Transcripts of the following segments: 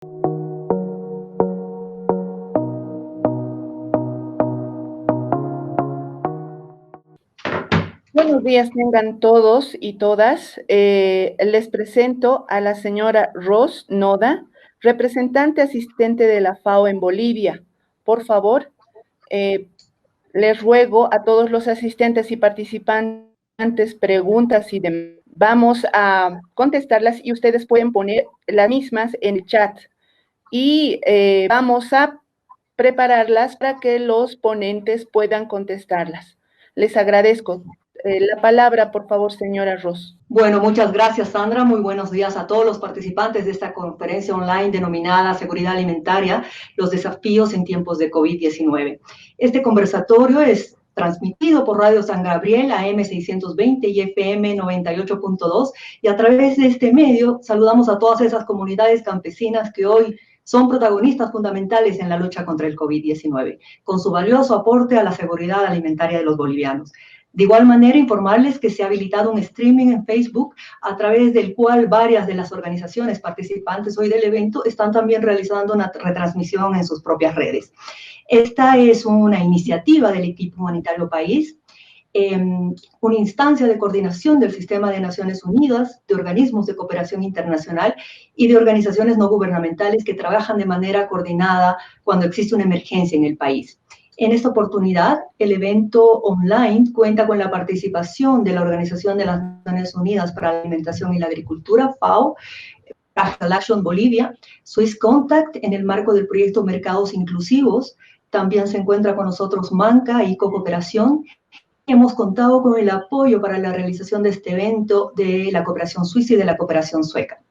Buenos días tengan todos y todas. Les presento a la señora Ros Noda, representante asistente de la FAO en Bolivia. Por favor, les ruego a todos los asistentes y participantes preguntas y demás. Vamos a contestarlas y ustedes pueden poner las mismas en el chat. Y vamos a prepararlas para que los ponentes puedan contestarlas. Les agradezco. La palabra, por favor, señora Ros. Bueno, muchas gracias, Sandra. Muy buenos días a todos los participantes de esta conferencia online denominada Seguridad Alimentaria, los desafíos en tiempos de COVID-19. Este conversatorio es transmitido por Radio San Gabriel, AM 620 y FM 98.2, y a través de este medio saludamos a todas esas comunidades campesinas que hoy son protagonistas fundamentales en la lucha contra el COVID-19, con su valioso aporte a la seguridad alimentaria de los bolivianos. De igual manera, informarles que se ha habilitado un streaming en Facebook a través del cual varias de las organizaciones participantes hoy del evento están también realizando una retransmisión en sus propias redes. Esta es una iniciativa del equipo humanitario País, una instancia de coordinación del Sistema de Naciones Unidas, de organismos de cooperación internacional y de organizaciones no gubernamentales que trabajan de manera coordinada cuando existe una emergencia en el país. En esta oportunidad, el evento online cuenta con la participación de la Organización de las Naciones Unidas para la Alimentación y la Agricultura, FAO, Capital Action Bolivia, Swiss Contact en el marco del proyecto Mercados Inclusivos. También se encuentra con nosotros Manca y Cooperación. Hemos contado con el apoyo para la realización de este evento de la cooperación suiza y de la cooperación sueca.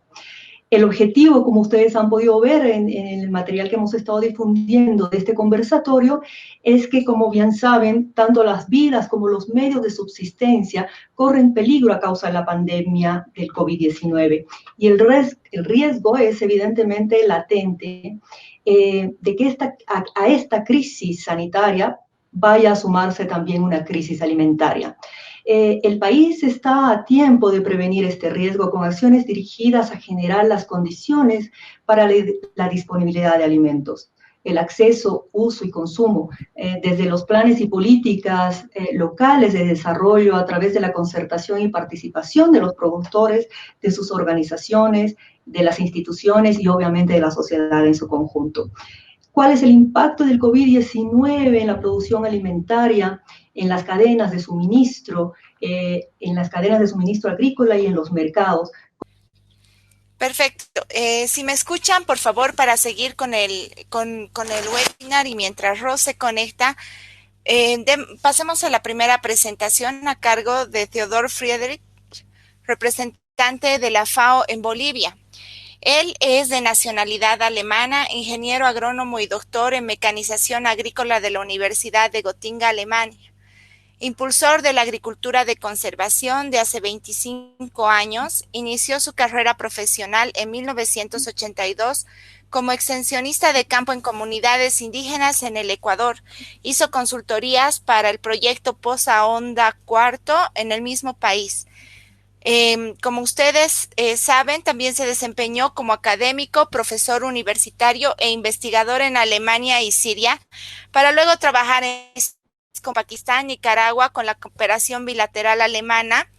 El objetivo, como ustedes han podido ver en el material que hemos estado difundiendo de este conversatorio, es que, como bien saben, tanto las vidas como los medios de subsistencia corren peligro a causa de la pandemia del COVID-19. Y el riesgo es evidentemente latente de que a esta crisis sanitaria vaya a sumarse también una crisis alimentaria. El país está a tiempo de prevenir este riesgo con acciones dirigidas a generar las condiciones para la disponibilidad de alimentos, el acceso, uso y consumo, desde los planes y políticas locales de desarrollo a través de la concertación y participación de los productores, de sus organizaciones, de las instituciones y obviamente de la sociedad en su conjunto. ¿Cuál es el impacto del COVID-19 en la producción alimentaria, en las cadenas de suministro, agrícola y en los mercados? Perfecto. Si me escuchan, por favor, para seguir con el webinar y mientras Ros se conecta, pasemos a la primera presentación a cargo de Theodor Friedrich, representante de la FAO en Bolivia. Él es de nacionalidad alemana, ingeniero agrónomo y doctor en mecanización agrícola de la Universidad de Gotinga, Alemania. Impulsor de la agricultura de conservación de hace 25 años, inició su carrera profesional en 1982 como extensionista de campo en comunidades indígenas en el Ecuador. Hizo consultorías para el proyecto Poza Honda Cuarto en el mismo país. Como ustedes saben, también se desempeñó como académico, profesor universitario e investigador en Alemania y Siria, para luego trabajar con Pakistán, Nicaragua, con la cooperación bilateral alemana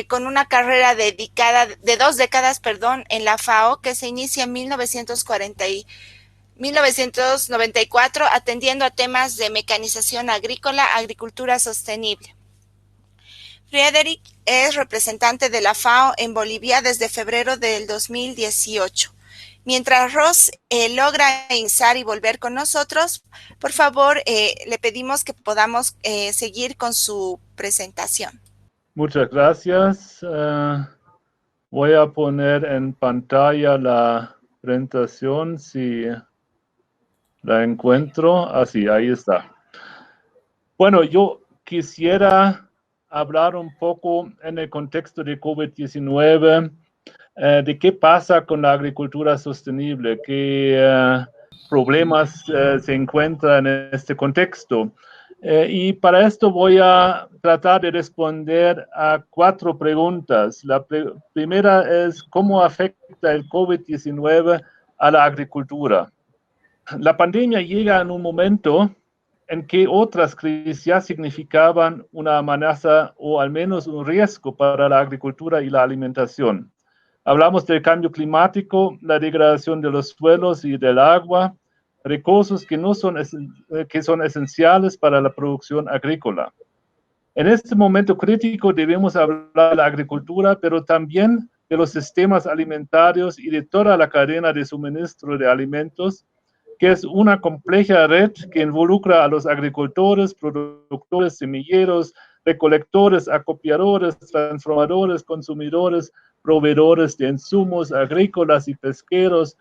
con una carrera dedicada de 2 décadas, en la FAO, que se inicia en 1994, atendiendo a temas de mecanización agrícola, agricultura sostenible. Friedrich es representante de la FAO en Bolivia desde febrero del 2018. Mientras Ros logra ingresar y volver con nosotros, por favor, le pedimos que podamos seguir con su presentación. Muchas gracias. Voy a poner en pantalla la presentación si la encuentro. Así, ahí está. Bueno, yo quisiera hablar un poco en el contexto de COVID-19 de qué pasa con la agricultura sostenible, qué problemas se encuentran en este contexto. Y para esto voy a tratar de responder a 4 preguntas. La primera es, ¿cómo afecta el COVID-19 a la agricultura? La pandemia llega en un momento en que otras crisis ya significaban una amenaza o al menos un riesgo para la agricultura y la alimentación. Hablamos del cambio climático, la degradación de los suelos y del agua, recursos que son esenciales para la producción agrícola. En este momento crítico debemos hablar de la agricultura, pero también de los sistemas alimentarios y de toda la cadena de suministro de alimentos, que es una compleja red que involucra a los agricultores, productores, semilleros, recolectores, acopiadores, transformadores, consumidores, proveedores de insumos agrícolas y pesqueros,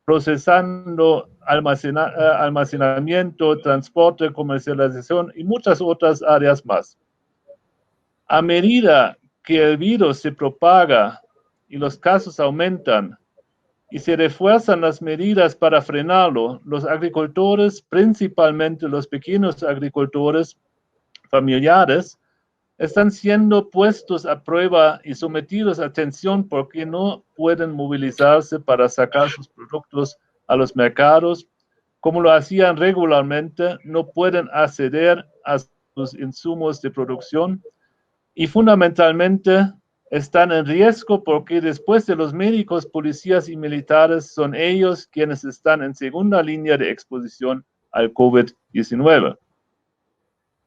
procesando, almacenamiento, transporte, comercialización y muchas otras áreas más. A medida que el virus se propaga y los casos aumentan y se refuerzan las medidas para frenarlo, los agricultores, principalmente los pequeños agricultores familiares, están siendo puestos a prueba y sometidos a tensión porque no pueden movilizarse para sacar sus productos a los mercados como lo hacían regularmente, no pueden acceder a sus insumos de producción y fundamentalmente están en riesgo porque después de los médicos, policías y militares son ellos quienes están en segunda línea de exposición al COVID-19.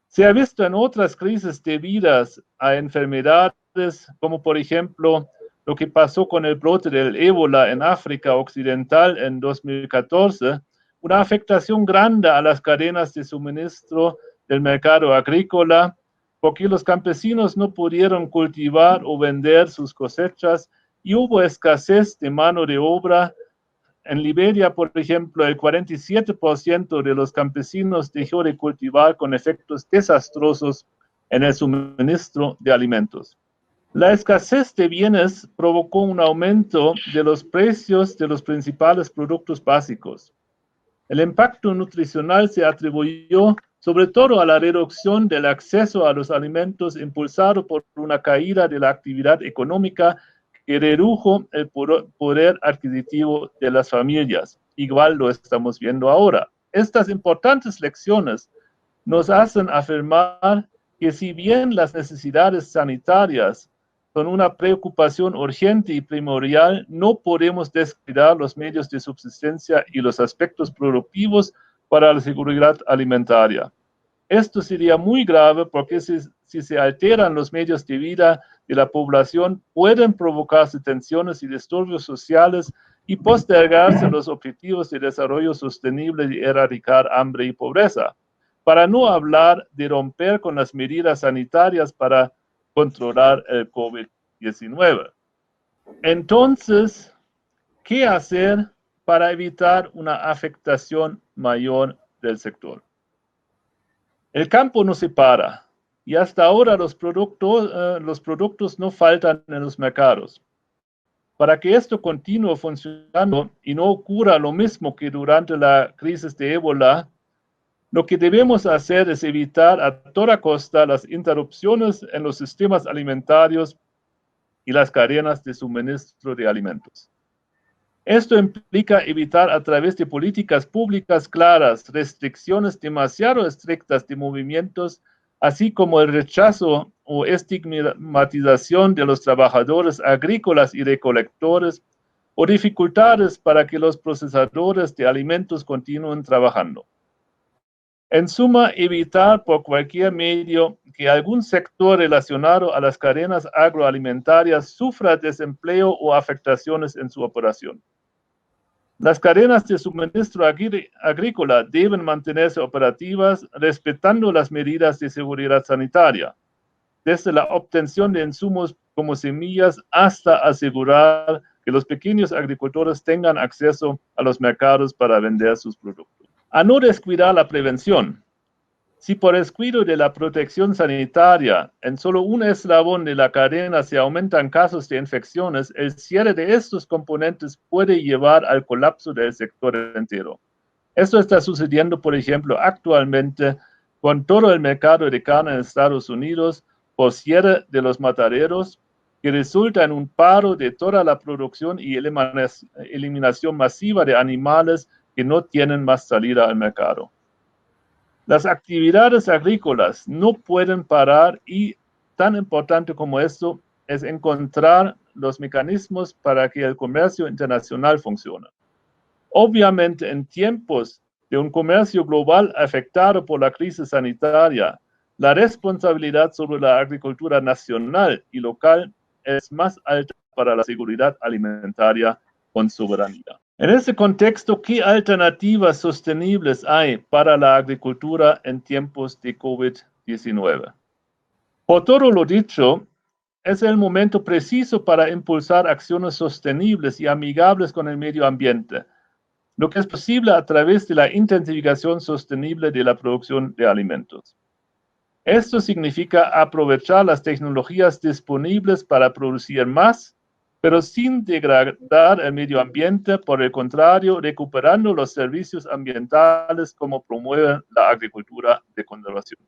Se ha visto en otras crisis debidas a enfermedades, como por ejemplo lo que pasó con el brote del ébola en África Occidental en 2014, una afectación grande a las cadenas de suministro del mercado agrícola, porque los campesinos no pudieron cultivar o vender sus cosechas y hubo escasez de mano de obra. En Liberia, por ejemplo, el 47% de los campesinos dejó de cultivar con efectos desastrosos en el suministro de alimentos. La escasez de bienes provocó un aumento de los precios de los principales productos básicos. El impacto nutricional se atribuyó sobre todo a la reducción del acceso a los alimentos impulsado por una caída de la actividad económica que redujo el poder adquisitivo de las familias. Igual lo estamos viendo ahora. Estas importantes lecciones nos hacen afirmar que si bien las necesidades sanitarias son una preocupación urgente y primordial, no podemos descuidar los medios de subsistencia y los aspectos productivos para la seguridad alimentaria. Esto sería muy grave porque si se alteran los medios de vida de la población, pueden provocarse tensiones y disturbios sociales y postergarse los objetivos de desarrollo sostenible y erradicar hambre y pobreza. Para no hablar de romper con las medidas sanitarias para controlar el COVID-19. Entonces, ¿qué hacer para evitar una afectación mayor del sector? El campo no se para y hasta ahora los productos no faltan en los mercados. Para que esto continúe funcionando y no ocurra lo mismo que durante la crisis de ébola, lo que debemos hacer es evitar a toda costa las interrupciones en los sistemas alimentarios y las cadenas de suministro de alimentos. Esto implica evitar a través de políticas públicas claras restricciones demasiado estrictas de movimientos, así como el rechazo o estigmatización de los trabajadores agrícolas y recolectores o dificultades para que los procesadores de alimentos continúen trabajando. En suma, evitar por cualquier medio que algún sector relacionado a las cadenas agroalimentarias sufra desempleo o afectaciones en su operación. Las cadenas de suministro agrícola deben mantenerse operativas respetando las medidas de seguridad sanitaria, desde la obtención de insumos como semillas hasta asegurar que los pequeños agricultores tengan acceso a los mercados para vender sus productos. A no descuidar la prevención. Si por descuido de la protección sanitaria en solo un eslabón de la cadena se aumentan casos de infecciones, el cierre de estos componentes puede llevar al colapso del sector entero. Esto está sucediendo, por ejemplo, actualmente con todo el mercado de carne en Estados Unidos por cierre de los mataderos, que resulta en un paro de toda la producción y eliminación masiva de animales que no tienen más salida al mercado. Las actividades agrícolas no pueden parar y tan importante como esto es encontrar los mecanismos para que el comercio internacional funcione. Obviamente, en tiempos de un comercio global afectado por la crisis sanitaria, la responsabilidad sobre la agricultura nacional y local es más alta para la seguridad alimentaria con soberanía. En ese contexto, ¿qué alternativas sostenibles hay para la agricultura en tiempos de COVID-19? Por todo lo dicho, es el momento preciso para impulsar acciones sostenibles y amigables con el medio ambiente, lo que es posible a través de la intensificación sostenible de la producción de alimentos. Esto significa aprovechar las tecnologías disponibles para producir más, pero sin degradar el medio ambiente, por el contrario, recuperando los servicios ambientales como promueve la agricultura de conservación.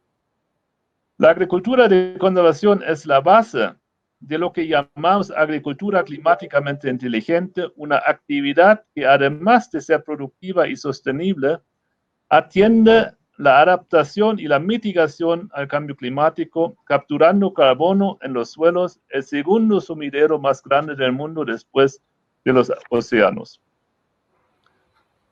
La agricultura de conservación es la base de lo que llamamos agricultura climáticamente inteligente, una actividad que además de ser productiva y sostenible, atiende la adaptación y la mitigación al cambio climático, capturando carbono en los suelos, el segundo sumidero más grande del mundo después de los océanos.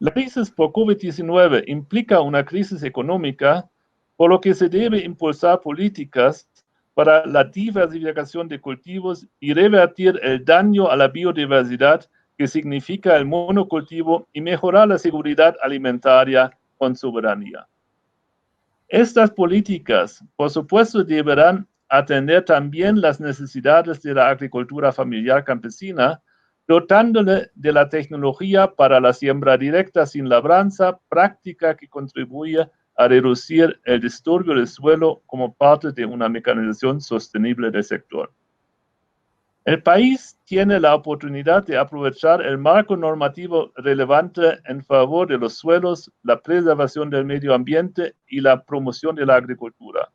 La crisis por COVID-19 implica una crisis económica, por lo que se debe impulsar políticas para la diversificación de cultivos y revertir el daño a la biodiversidad que significa el monocultivo y mejorar la seguridad alimentaria con soberanía. Estas políticas, por supuesto, deberán atender también las necesidades de la agricultura familiar campesina, dotándole de la tecnología para la siembra directa sin labranza, práctica que contribuye a reducir el disturbio del suelo como parte de una mecanización sostenible del sector. El país tiene la oportunidad de aprovechar el marco normativo relevante en favor de los suelos, la preservación del medio ambiente y la promoción de la agricultura.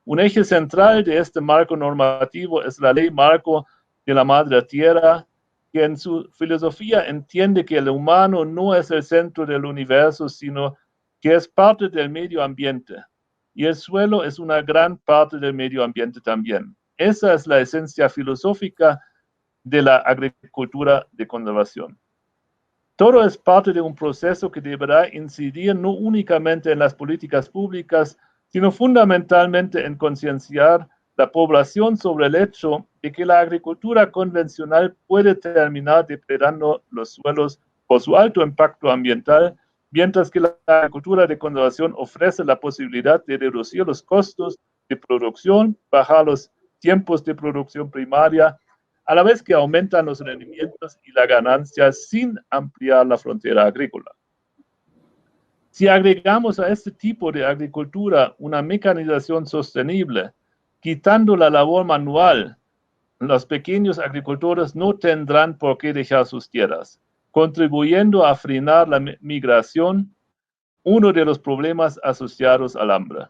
Un eje central de este marco normativo es la Ley Marco de la Madre Tierra, que en su filosofía entiende que el humano no es el centro del universo, sino que es parte del medio ambiente. Y el suelo es una gran parte del medio ambiente también. Esa es la esencia filosófica de la agricultura de conservación. Todo es parte de un proceso que deberá incidir no únicamente en las políticas públicas, sino fundamentalmente en concienciar la población sobre el hecho de que la agricultura convencional puede terminar depredando los suelos por su alto impacto ambiental, mientras que la agricultura de conservación ofrece la posibilidad de reducir los costos de producción, bajar los tiempos de producción primaria, a la vez que aumentan los rendimientos y la ganancia sin ampliar la frontera agrícola. Si agregamos a este tipo de agricultura una mecanización sostenible, quitando la labor manual, los pequeños agricultores no tendrán por qué dejar sus tierras, contribuyendo a frenar la migración, uno de los problemas asociados al hambre.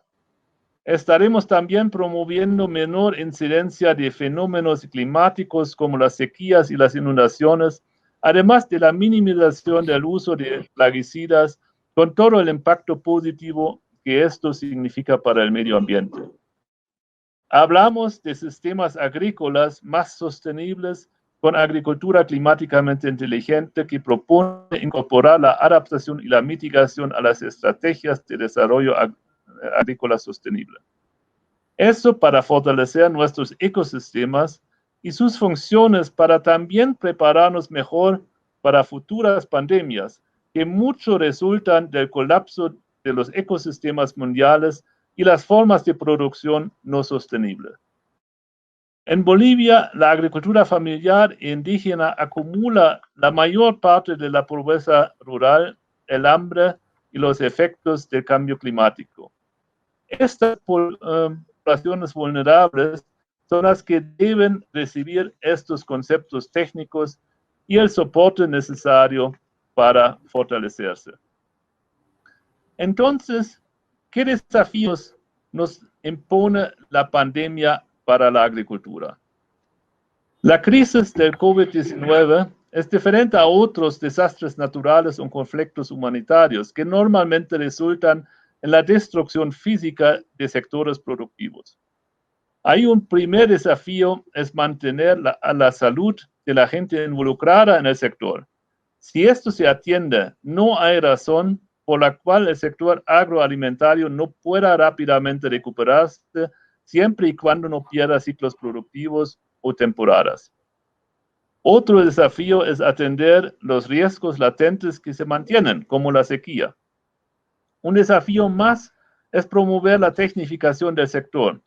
Estaremos también promoviendo menor incidencia de fenómenos climáticos como las sequías y las inundaciones, además de la minimización del uso de plaguicidas, con todo el impacto positivo que esto significa para el medio ambiente. Hablamos de sistemas agrícolas más sostenibles con agricultura climáticamente inteligente que propone incorporar la adaptación y la mitigación a las estrategias de desarrollo agrícola sostenible. Eso para fortalecer nuestros ecosistemas y sus funciones para también prepararnos mejor para futuras pandemias que mucho resultan del colapso de los ecosistemas mundiales y las formas de producción no sostenible. En Bolivia, la agricultura familiar e indígena acumula la mayor parte de la pobreza rural, el hambre y los efectos del cambio climático. Estas poblaciones vulnerables son las que deben recibir estos conceptos técnicos y el soporte necesario para fortalecerse. Entonces, ¿qué desafíos nos impone la pandemia para la agricultura. La crisis del COVID-19 es diferente a otros desastres naturales o conflictos humanitarios que normalmente resultan en la destrucción física de sectores productivos. Hay un primer desafío, es mantener la salud de la gente involucrada en el sector. Si esto se atiende, no hay razón por la cual el sector agroalimentario no pueda rápidamente recuperarse siempre y cuando no pierda ciclos productivos o temporadas. Otro desafío es atender los riesgos latentes que se mantienen, como la sequía. Un desafío más es promover la tecnificación del sector,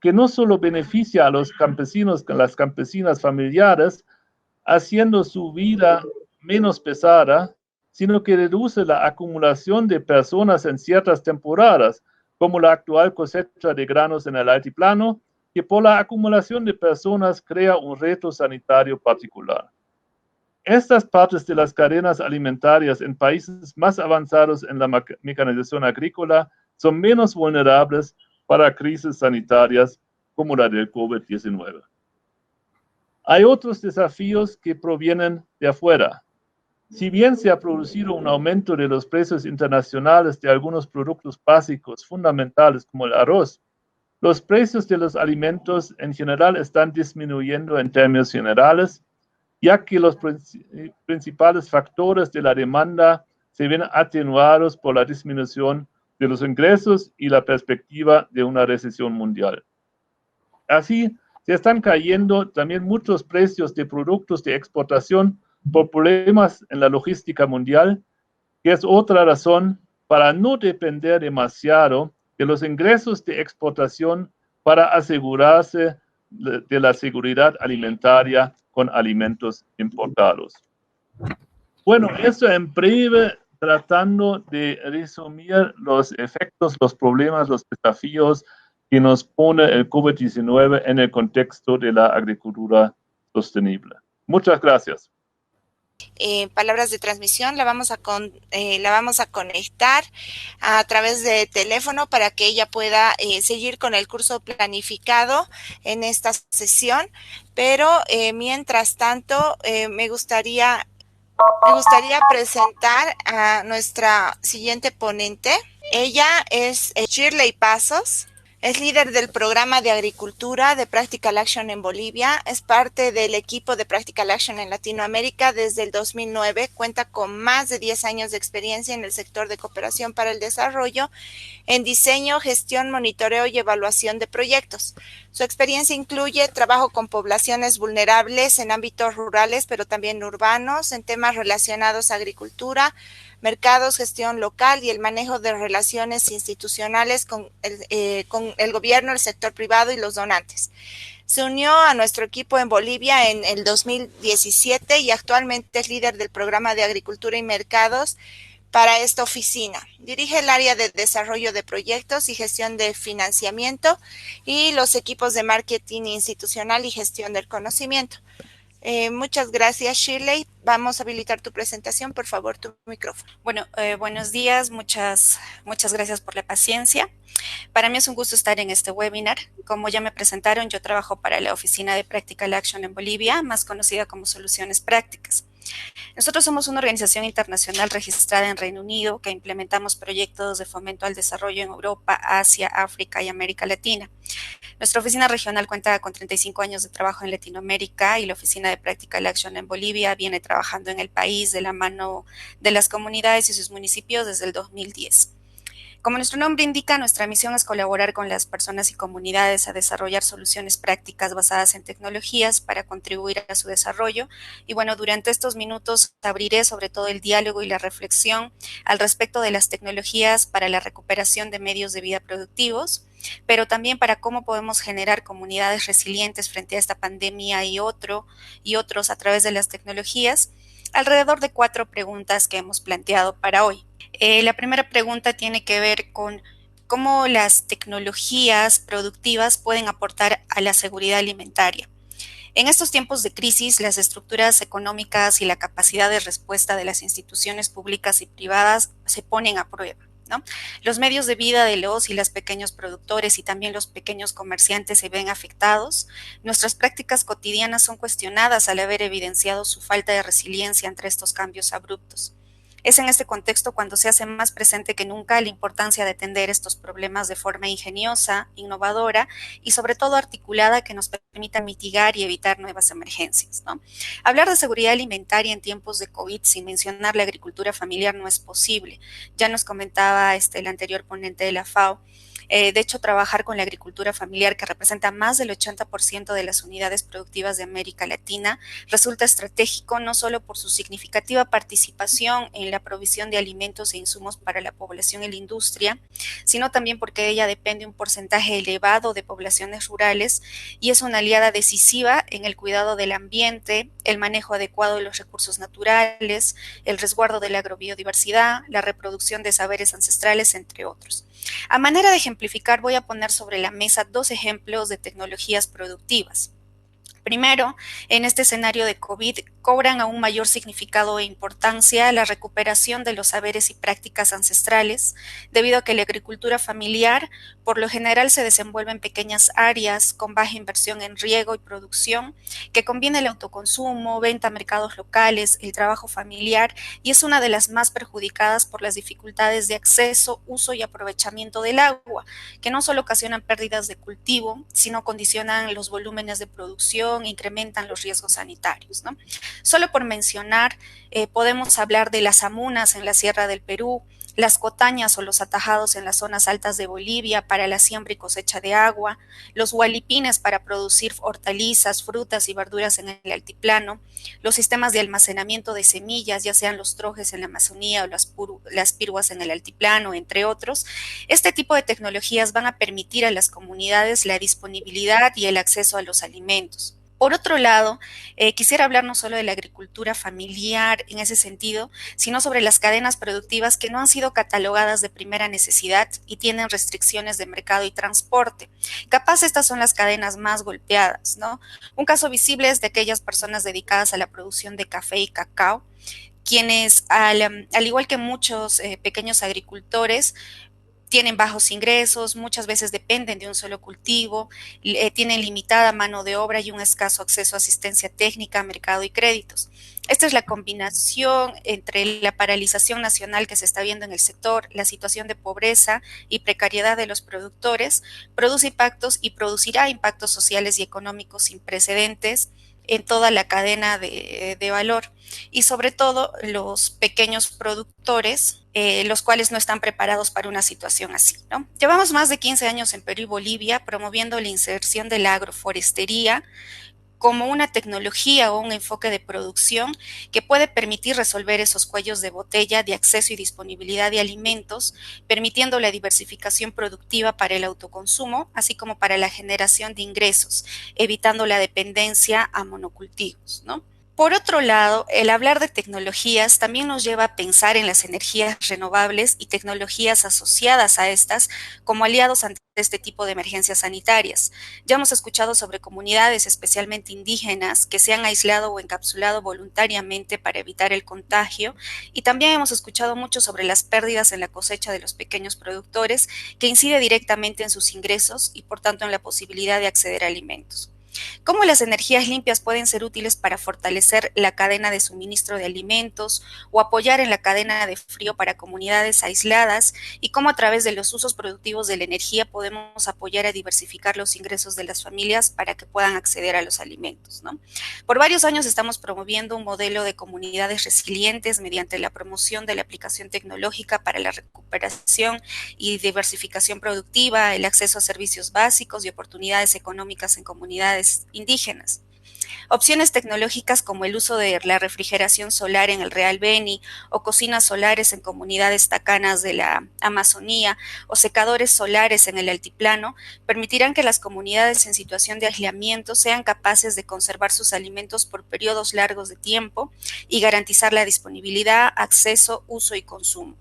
que no solo beneficia a los campesinos, a las campesinas familiares, haciendo su vida menos pesada, sino que reduce la acumulación de personas en ciertas temporadas, como la actual cosecha de granos en el altiplano, que por la acumulación de personas crea un reto sanitario particular. Estas partes de las cadenas alimentarias en países más avanzados en la mecanización agrícola son menos vulnerables para crisis sanitarias como la del COVID-19. Hay otros desafíos que provienen de afuera. Si bien se ha producido un aumento de los precios internacionales de algunos productos básicos fundamentales como el arroz, los precios de los alimentos en general están disminuyendo en términos generales, ya que los principales factores de la demanda se ven atenuados por la disminución de los ingresos y la perspectiva de una recesión mundial. Así, se están cayendo también muchos precios de productos de exportación por problemas en la logística mundial, que es otra razón para no depender demasiado de los ingresos de exportación para asegurarse de la seguridad alimentaria con alimentos importados. Bueno, eso en breve, tratando de resumir los efectos, los problemas, los desafíos que nos pone el COVID-19 en el contexto de la agricultura sostenible. Muchas gracias. Palabras de transmisión la vamos a conectar a través de teléfono para que ella pueda seguir con el curso planificado en esta sesión, pero mientras tanto me gustaría presentar a nuestra siguiente ponente. Ella es Shirley Pasos. Es líder del programa de agricultura de Practical Action en Bolivia. Es parte del equipo de Practical Action en Latinoamérica desde el 2009. Cuenta con más de 10 años de experiencia en el sector de cooperación para el desarrollo, en diseño, gestión, monitoreo y evaluación de proyectos. Su experiencia incluye trabajo con poblaciones vulnerables en ámbitos rurales, pero también urbanos, en temas relacionados a agricultura, mercados, gestión local y el manejo de relaciones institucionales con el gobierno, el sector privado y los donantes. Se unió a nuestro equipo en Bolivia en el 2017 y actualmente es líder del programa de agricultura y mercados para esta oficina. Dirige el área de desarrollo de proyectos y gestión de financiamiento y los equipos de marketing institucional y gestión del conocimiento. Muchas gracias, Shirley. Vamos a habilitar tu presentación, por favor, tu micrófono. Bueno, buenos días, muchas gracias por la paciencia. Para mí es un gusto estar en este webinar. Como ya me presentaron, yo trabajo para la Oficina de Practical Action en Bolivia, más conocida como Soluciones Prácticas. Nosotros somos una organización internacional registrada en Reino Unido que implementamos proyectos de fomento al desarrollo en Europa, Asia, África y América Latina. Nuestra oficina regional cuenta con 35 años de trabajo en Latinoamérica y la Oficina de Practical Action en Bolivia viene trabajando en el país de la mano de las comunidades y sus municipios desde el 2010. Como nuestro nombre indica, nuestra misión es colaborar con las personas y comunidades a desarrollar soluciones prácticas basadas en tecnologías para contribuir a su desarrollo. Y bueno, durante estos minutos abriré sobre todo el diálogo y la reflexión al respecto de las tecnologías para la recuperación de medios de vida productivos, pero también para cómo podemos generar comunidades resilientes frente a esta pandemia y otros a través de las tecnologías, alrededor de 4 preguntas que hemos planteado para hoy. La primera pregunta tiene que ver con cómo las tecnologías productivas pueden aportar a la seguridad alimentaria. En estos tiempos de crisis, las estructuras económicas y la capacidad de respuesta de las instituciones públicas y privadas se ponen a prueba, ¿no? Los medios de vida de los y las pequeños productores y también los pequeños comerciantes se ven afectados. Nuestras prácticas cotidianas son cuestionadas al haber evidenciado su falta de resiliencia ante estos cambios abruptos. Es en este contexto cuando se hace más presente que nunca la importancia de atender estos problemas de forma ingeniosa, innovadora y sobre todo articulada que nos permita mitigar y evitar nuevas emergencias, ¿no? Hablar de seguridad alimentaria en tiempos de COVID sin mencionar la agricultura familiar no es posible. Ya nos comentaba el anterior ponente de la FAO. De hecho, trabajar con la agricultura familiar, que representa más del 80% de las unidades productivas de América Latina, resulta estratégico no solo por su significativa participación en la provisión de alimentos e insumos para la población y la industria, sino también porque de ella depende un porcentaje elevado de poblaciones rurales y es una aliada decisiva en el cuidado del ambiente, el manejo adecuado de los recursos naturales, el resguardo de la agrobiodiversidad, la reproducción de saberes ancestrales, entre otros. A manera de ejemplificar, voy a poner sobre la mesa dos ejemplos de tecnologías productivas. Primero, en este escenario de COVID, cobran aún mayor significado e importancia la recuperación de los saberes y prácticas ancestrales, debido a que la agricultura familiar por lo general se desenvuelve en pequeñas áreas con baja inversión en riego y producción, que combina el autoconsumo, venta a mercados locales, el trabajo familiar y es una de las más perjudicadas por las dificultades de acceso, uso y aprovechamiento del agua, que no solo ocasionan pérdidas de cultivo, sino condicionan los volúmenes de producción, incrementan los riesgos sanitarios, ¿no? Solo por mencionar, podemos hablar de las amunas en la Sierra del Perú, las cotañas o los atajados en las zonas altas de Bolivia para la siembra y cosecha de agua, los hualipines para producir hortalizas, frutas y verduras en el altiplano, los sistemas de almacenamiento de semillas, ya sean los trojes en la Amazonía o las piruas en el altiplano, entre otros. Este tipo de tecnologías van a permitir a las comunidades la disponibilidad y el acceso a los alimentos. Por otro lado, quisiera hablar no solo de la agricultura familiar en ese sentido, sino sobre las cadenas productivas que no han sido catalogadas de primera necesidad y tienen restricciones de mercado y transporte. Capaz estas son las cadenas más golpeadas, ¿no? Un caso visible es de aquellas personas dedicadas a la producción de café y cacao, quienes, al igual que muchos pequeños agricultores, tienen bajos ingresos, muchas veces dependen de un solo cultivo, tienen limitada mano de obra y un escaso acceso a asistencia técnica, mercado y créditos. Esta es la combinación entre la paralización nacional que se está viendo en el sector, la situación de pobreza y precariedad de los productores, produce impactos y producirá impactos sociales y económicos sin precedentes en toda la cadena de valor y sobre todo los pequeños productores, los cuales no están preparados para una situación así, ¿no? Llevamos más de 15 años en Perú y Bolivia promoviendo la inserción de la agroforestería como una tecnología o un enfoque de producción que puede permitir resolver esos cuellos de botella de acceso y disponibilidad de alimentos, permitiendo la diversificación productiva para el autoconsumo, así como para la generación de ingresos, evitando la dependencia a monocultivos, ¿no? Por otro lado, el hablar de tecnologías también nos lleva a pensar en las energías renovables y tecnologías asociadas a estas como aliados ante este tipo de emergencias sanitarias. Ya hemos escuchado sobre comunidades, especialmente indígenas, que se han aislado o encapsulado voluntariamente para evitar el contagio, y también hemos escuchado mucho sobre las pérdidas en la cosecha de los pequeños productores, que incide directamente en sus ingresos y por tanto en la posibilidad de acceder a alimentos. ¿Cómo las energías limpias pueden ser útiles para fortalecer la cadena de suministro de alimentos o apoyar en la cadena de frío para comunidades aisladas? ¿Y cómo a través de los usos productivos de la energía podemos apoyar a diversificar los ingresos de las familias para que puedan acceder a los alimentos, ¿no? Por varios años estamos promoviendo un modelo de comunidades resilientes mediante la promoción de la aplicación tecnológica para la recuperación y diversificación productiva, el acceso a servicios básicos y oportunidades económicas en comunidades indígenas. Opciones tecnológicas como el uso de la refrigeración solar en el Real Beni o cocinas solares en comunidades tacanas de la Amazonía o secadores solares en el altiplano permitirán que las comunidades en situación de aislamiento sean capaces de conservar sus alimentos por periodos largos de tiempo y garantizar la disponibilidad, acceso, uso y consumo.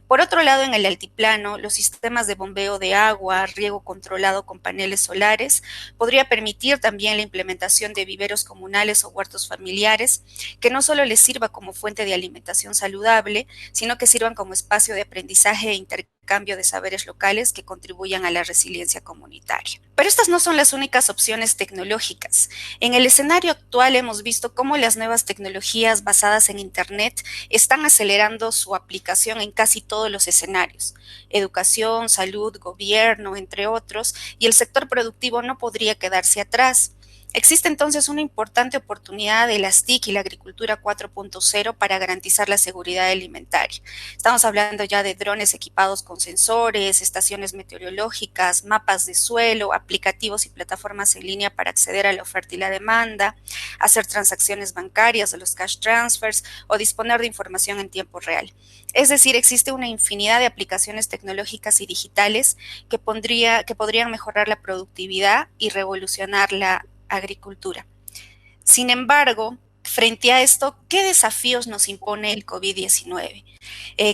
Por otro lado, en el altiplano, los sistemas de bombeo de agua, riego controlado con paneles solares, podría permitir también la implementación de viveros comunales o huertos familiares, que no solo les sirva como fuente de alimentación saludable, sino que sirvan como espacio de aprendizaje e intercambio de saberes locales que contribuyan a la resiliencia comunitaria. Pero estas no son las únicas opciones tecnológicas. En el escenario actual hemos visto cómo las nuevas tecnologías basadas en Internet están acelerando su aplicación en casi todos los escenarios: educación, salud, gobierno, entre otros, y el sector productivo no podría quedarse atrás. Existe entonces una importante oportunidad de las TIC y la agricultura 4.0 para garantizar la seguridad alimentaria. Estamos hablando ya de drones equipados con sensores, estaciones meteorológicas, mapas de suelo, aplicativos y plataformas en línea para acceder a la oferta y la demanda, hacer transacciones bancarias, de los cash transfers o disponer de información en tiempo real. Es decir, existe una infinidad de aplicaciones tecnológicas y digitales que podrían mejorar la productividad y revolucionar la agricultura. Sin embargo, frente a esto, ¿qué desafíos nos impone el COVID-19?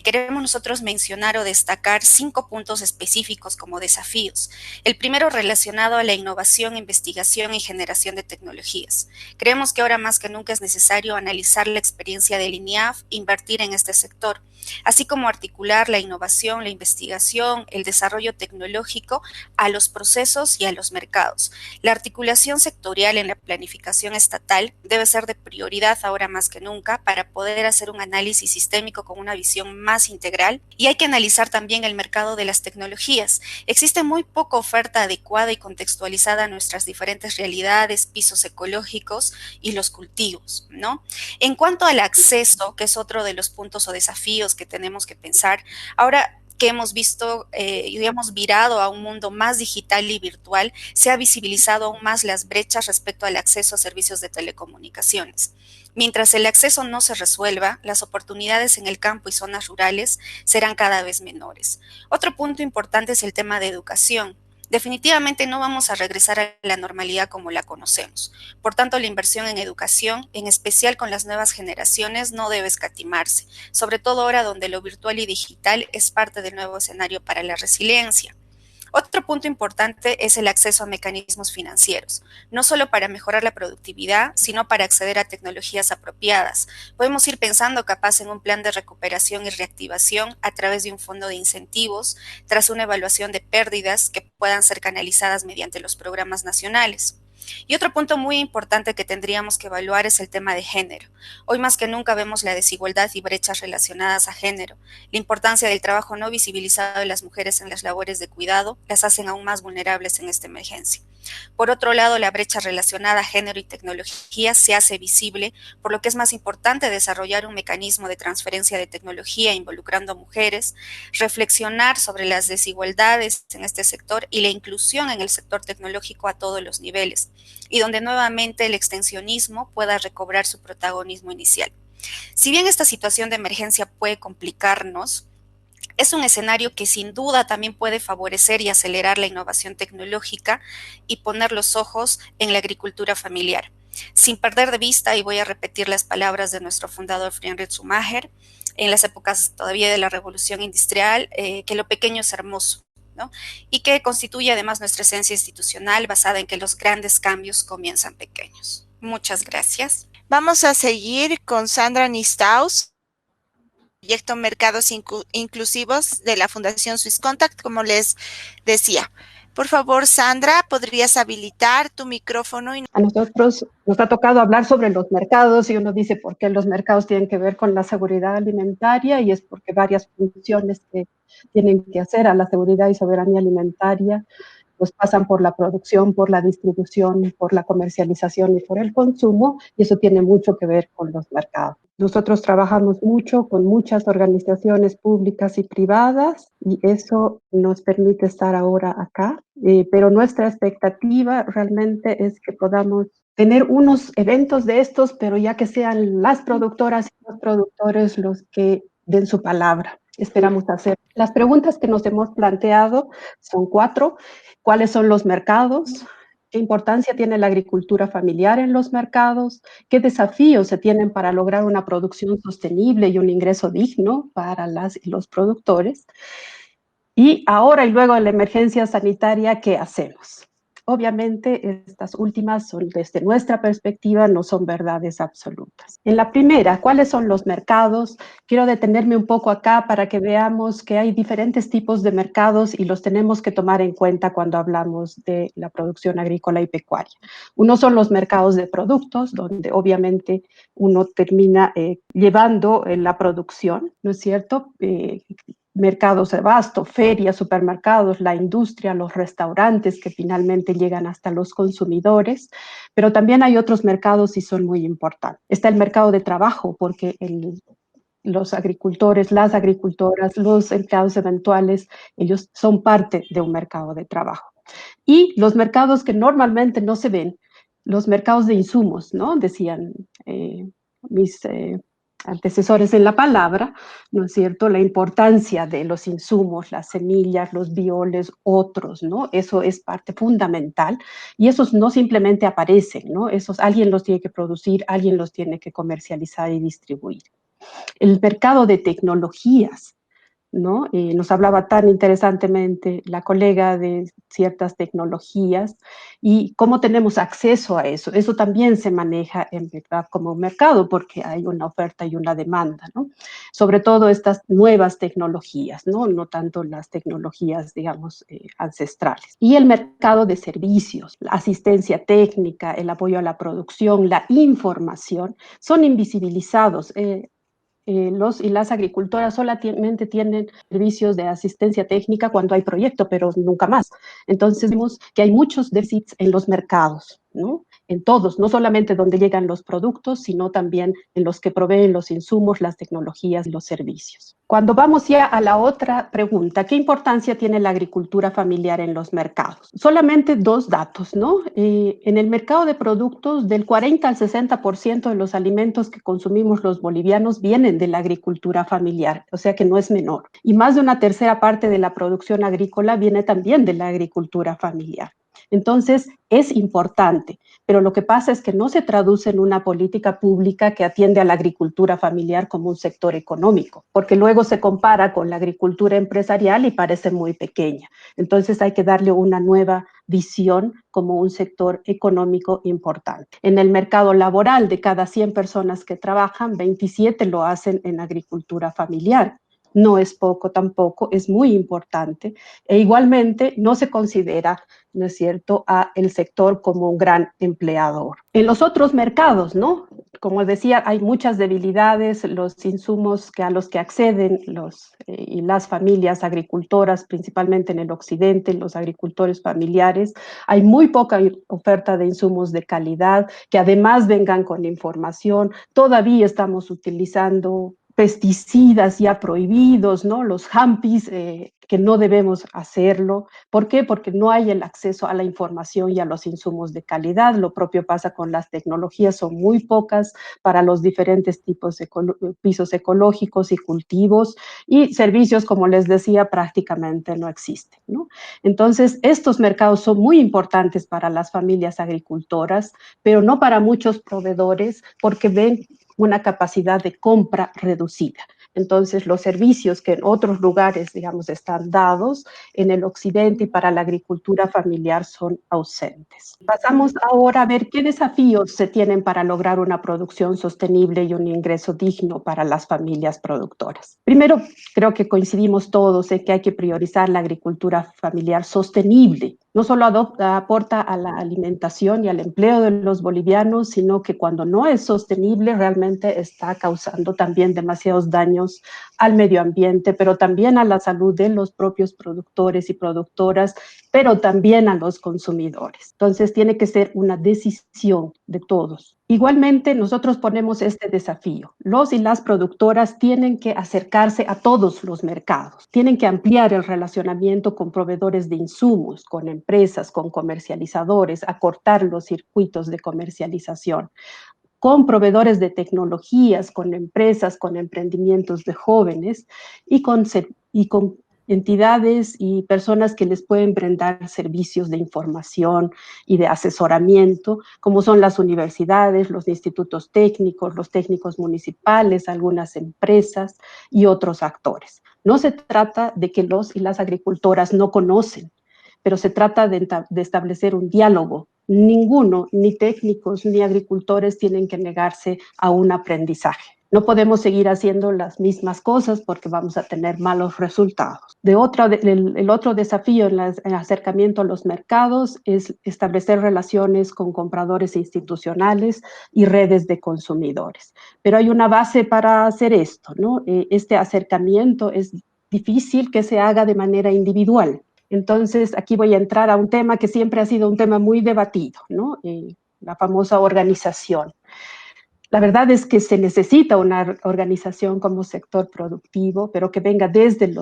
Queremos nosotros mencionar o destacar 5 puntos específicos como desafíos. El primero, relacionado a la innovación, investigación y generación de tecnologías. Creemos que ahora más que nunca es necesario analizar la experiencia del INIAF, invertir en este sector, así como articular la innovación, la investigación, el desarrollo tecnológico a los procesos y a los mercados. La articulación sectorial en la planificación estatal debe ser de prioridad ahora más que nunca para poder hacer un análisis sistémico con una visión más integral, y hay que analizar también el mercado de las tecnologías. Existe muy poca oferta adecuada y contextualizada a nuestras diferentes realidades, pisos ecológicos y los cultivos, ¿no? En cuanto al acceso, que es otro de los puntos o desafíos que tenemos que pensar, ahora que hemos visto y hemos virado a un mundo más digital y virtual, se ha visibilizado aún más las brechas respecto al acceso a servicios de telecomunicaciones. Mientras el acceso no se resuelva, las oportunidades en el campo y zonas rurales serán cada vez menores. Otro punto importante es el tema de educación. Definitivamente no vamos a regresar a la normalidad como la conocemos. Por tanto, la inversión en educación, en especial con las nuevas generaciones, no debe escatimarse, sobre todo ahora donde lo virtual y digital es parte del nuevo escenario para la resiliencia. Otro punto importante es el acceso a mecanismos financieros, no solo para mejorar la productividad, sino para acceder a tecnologías apropiadas. Podemos ir pensando capaz en un plan de recuperación y reactivación a través de un fondo de incentivos, tras una evaluación de pérdidas que puedan ser canalizadas mediante los programas nacionales. Y otro punto muy importante que tendríamos que evaluar es el tema de género. Hoy más que nunca vemos la desigualdad y brechas relacionadas a género. La importancia del trabajo no visibilizado de las mujeres en las labores de cuidado las hacen aún más vulnerables en esta emergencia. Por otro lado, la brecha relacionada a género y tecnología se hace visible, por lo que es más importante desarrollar un mecanismo de transferencia de tecnología involucrando a mujeres, reflexionar sobre las desigualdades en este sector y la inclusión en el sector tecnológico a todos los niveles, y donde nuevamente el extensionismo pueda recobrar su protagonismo inicial. Si bien esta situación de emergencia puede complicarnos, es un escenario que sin duda también puede favorecer y acelerar la innovación tecnológica y poner los ojos en la agricultura familiar. Sin perder de vista, y voy a repetir las palabras de nuestro fundador Friedrich Schumacher, en las épocas todavía de la revolución industrial, que lo pequeño es hermoso, ¿no? Y que constituye además nuestra esencia institucional basada en que los grandes cambios comienzan pequeños. Muchas gracias. Vamos a seguir con Sandra Nistaus, proyecto Mercados Inclusivos de la Fundación SwissContact, como les decía. Por favor, Sandra, ¿podrías habilitar tu micrófono? A nosotros nos ha tocado hablar sobre los mercados y uno dice por qué los mercados tienen que ver con la seguridad alimentaria, y es porque varias funciones que tienen que hacer a la seguridad y soberanía alimentaria pues pasan por la producción, por la distribución, por la comercialización y por el consumo, y eso tiene mucho que ver con los mercados. Nosotros trabajamos mucho con muchas organizaciones públicas y privadas y eso nos permite estar ahora acá, pero nuestra expectativa realmente es que podamos tener unos eventos de estos, pero ya que sean las productoras y los productores los que den su palabra. Esperamos hacer. Las preguntas que nos hemos planteado son 4. ¿Cuáles son los mercados? ¿Qué importancia tiene la agricultura familiar en los mercados? ¿Qué desafíos se tienen para lograr una producción sostenible y un ingreso digno para las y los productores? Y ahora y luego de la emergencia sanitaria, ¿qué hacemos? Obviamente, estas últimas son, desde nuestra perspectiva, no son verdades absolutas. En la primera, ¿cuáles son los mercados? Quiero detenerme un poco acá para que veamos que hay diferentes tipos de mercados y los tenemos que tomar en cuenta cuando hablamos de la producción agrícola y pecuaria. Uno son los mercados de productos, donde obviamente uno termina llevando la producción, ¿no es cierto?, mercados de abasto, ferias, supermercados, la industria, los restaurantes que finalmente llegan hasta los consumidores, pero también hay otros mercados y son muy importantes. Está el mercado de trabajo, porque los agricultores, las agricultoras, los empleados eventuales, ellos son parte de un mercado de trabajo. Y los mercados que normalmente no se ven, los mercados de insumos, ¿no? Decían mis antecesores en la palabra, ¿no es cierto?, la importancia de los insumos, las semillas, los violes, otros, ¿no? Eso es parte fundamental y esos no simplemente aparecen, ¿no? Esos alguien los tiene que producir, alguien los tiene que comercializar y distribuir. El mercado de tecnologías, ¿no? Nos hablaba tan interesantemente la colega de ciertas tecnologías y cómo tenemos acceso a eso. Eso también se maneja en verdad como un mercado porque hay una oferta y una demanda, ¿no? Sobre todo estas nuevas tecnologías, ¿no? No tanto las tecnologías, digamos, ancestrales. Y el mercado de servicios, la asistencia técnica, el apoyo a la producción, la información, son invisibilizados. Los y las agricultoras solamente tienen servicios de asistencia técnica cuando hay proyecto, pero nunca más. Entonces vemos que hay muchos déficits en los mercados, ¿no? En todos, no solamente donde llegan los productos, sino también en los que proveen los insumos, las tecnologías y los servicios. Cuando vamos ya a la otra pregunta, ¿qué importancia tiene la agricultura familiar en los mercados? Solamente dos datos, ¿no? En el mercado de productos, del 40 al 60% de los alimentos que consumimos los bolivianos vienen de la agricultura familiar, o sea que no es menor. Y más de una tercera parte de la producción agrícola viene también de la agricultura familiar. Entonces, es importante, pero lo que pasa es que no se traduce en una política pública que atiende a la agricultura familiar como un sector económico, porque luego se compara con la agricultura empresarial y parece muy pequeña. Entonces, hay que darle una nueva visión como un sector económico importante. En el mercado laboral, de cada 100 personas que trabajan, 27 lo hacen en agricultura familiar. No es poco tampoco, es muy importante. E igualmente no se considera, ¿no es cierto?, a el sector como un gran empleador. En los otros mercados, ¿no? Como decía, hay muchas debilidades, los insumos a los que acceden y las familias agricultoras, principalmente en el occidente, los agricultores familiares, hay muy poca oferta de insumos de calidad, que además vengan con información. Todavía estamos utilizando pesticidas ya prohibidos, ¿no? Los HAMPIs, que no debemos hacerlo. ¿Por qué? Porque no hay el acceso a la información y a los insumos de calidad. Lo propio pasa con las tecnologías, son muy pocas para los diferentes tipos de pisos ecológicos y cultivos, y servicios, como les decía, prácticamente no existen, ¿no? Entonces, estos mercados son muy importantes para las familias agricultoras, pero no para muchos proveedores, porque ven una capacidad de compra reducida. Entonces, los servicios que en otros lugares, digamos, están dados, en el occidente y para la agricultura familiar son ausentes. Pasamos ahora a ver qué desafíos se tienen para lograr una producción sostenible y un ingreso digno para las familias productoras. Primero, creo que coincidimos todos en que hay que priorizar la agricultura familiar sostenible. No solo aporta a la alimentación y al empleo de los bolivianos, sino que cuando no es sostenible realmente está causando también demasiados daños al medio ambiente, pero también a la salud de los propios productores y productoras, pero también a los consumidores. Entonces tiene que ser una decisión de todos. Igualmente, nosotros ponemos este desafío. Los y las productoras tienen que acercarse a todos los mercados, tienen que ampliar el relacionamiento con proveedores de insumos, con empresas, con comercializadores, acortar los circuitos de comercialización, con proveedores de tecnologías, con empresas, con emprendimientos de jóvenes y con entidades y personas que les pueden brindar servicios de información y de asesoramiento, como son las universidades, los institutos técnicos, los técnicos municipales, algunas empresas y otros actores. No se trata de que los y las agricultoras no conocen, pero se trata de establecer un diálogo. Ninguno, ni técnicos ni agricultores, tienen que negarse a un aprendizaje. No podemos seguir haciendo las mismas cosas porque vamos a tener malos resultados. El otro desafío en el acercamiento a los mercados es establecer relaciones con compradores institucionales y redes de consumidores. Pero hay una base para hacer esto, ¿no? Este acercamiento es difícil que se haga de manera individual. Entonces, aquí voy a entrar a un tema que siempre ha sido un tema muy debatido, ¿no? La famosa organización. La verdad es que se necesita una organización como sector productivo, pero que venga desde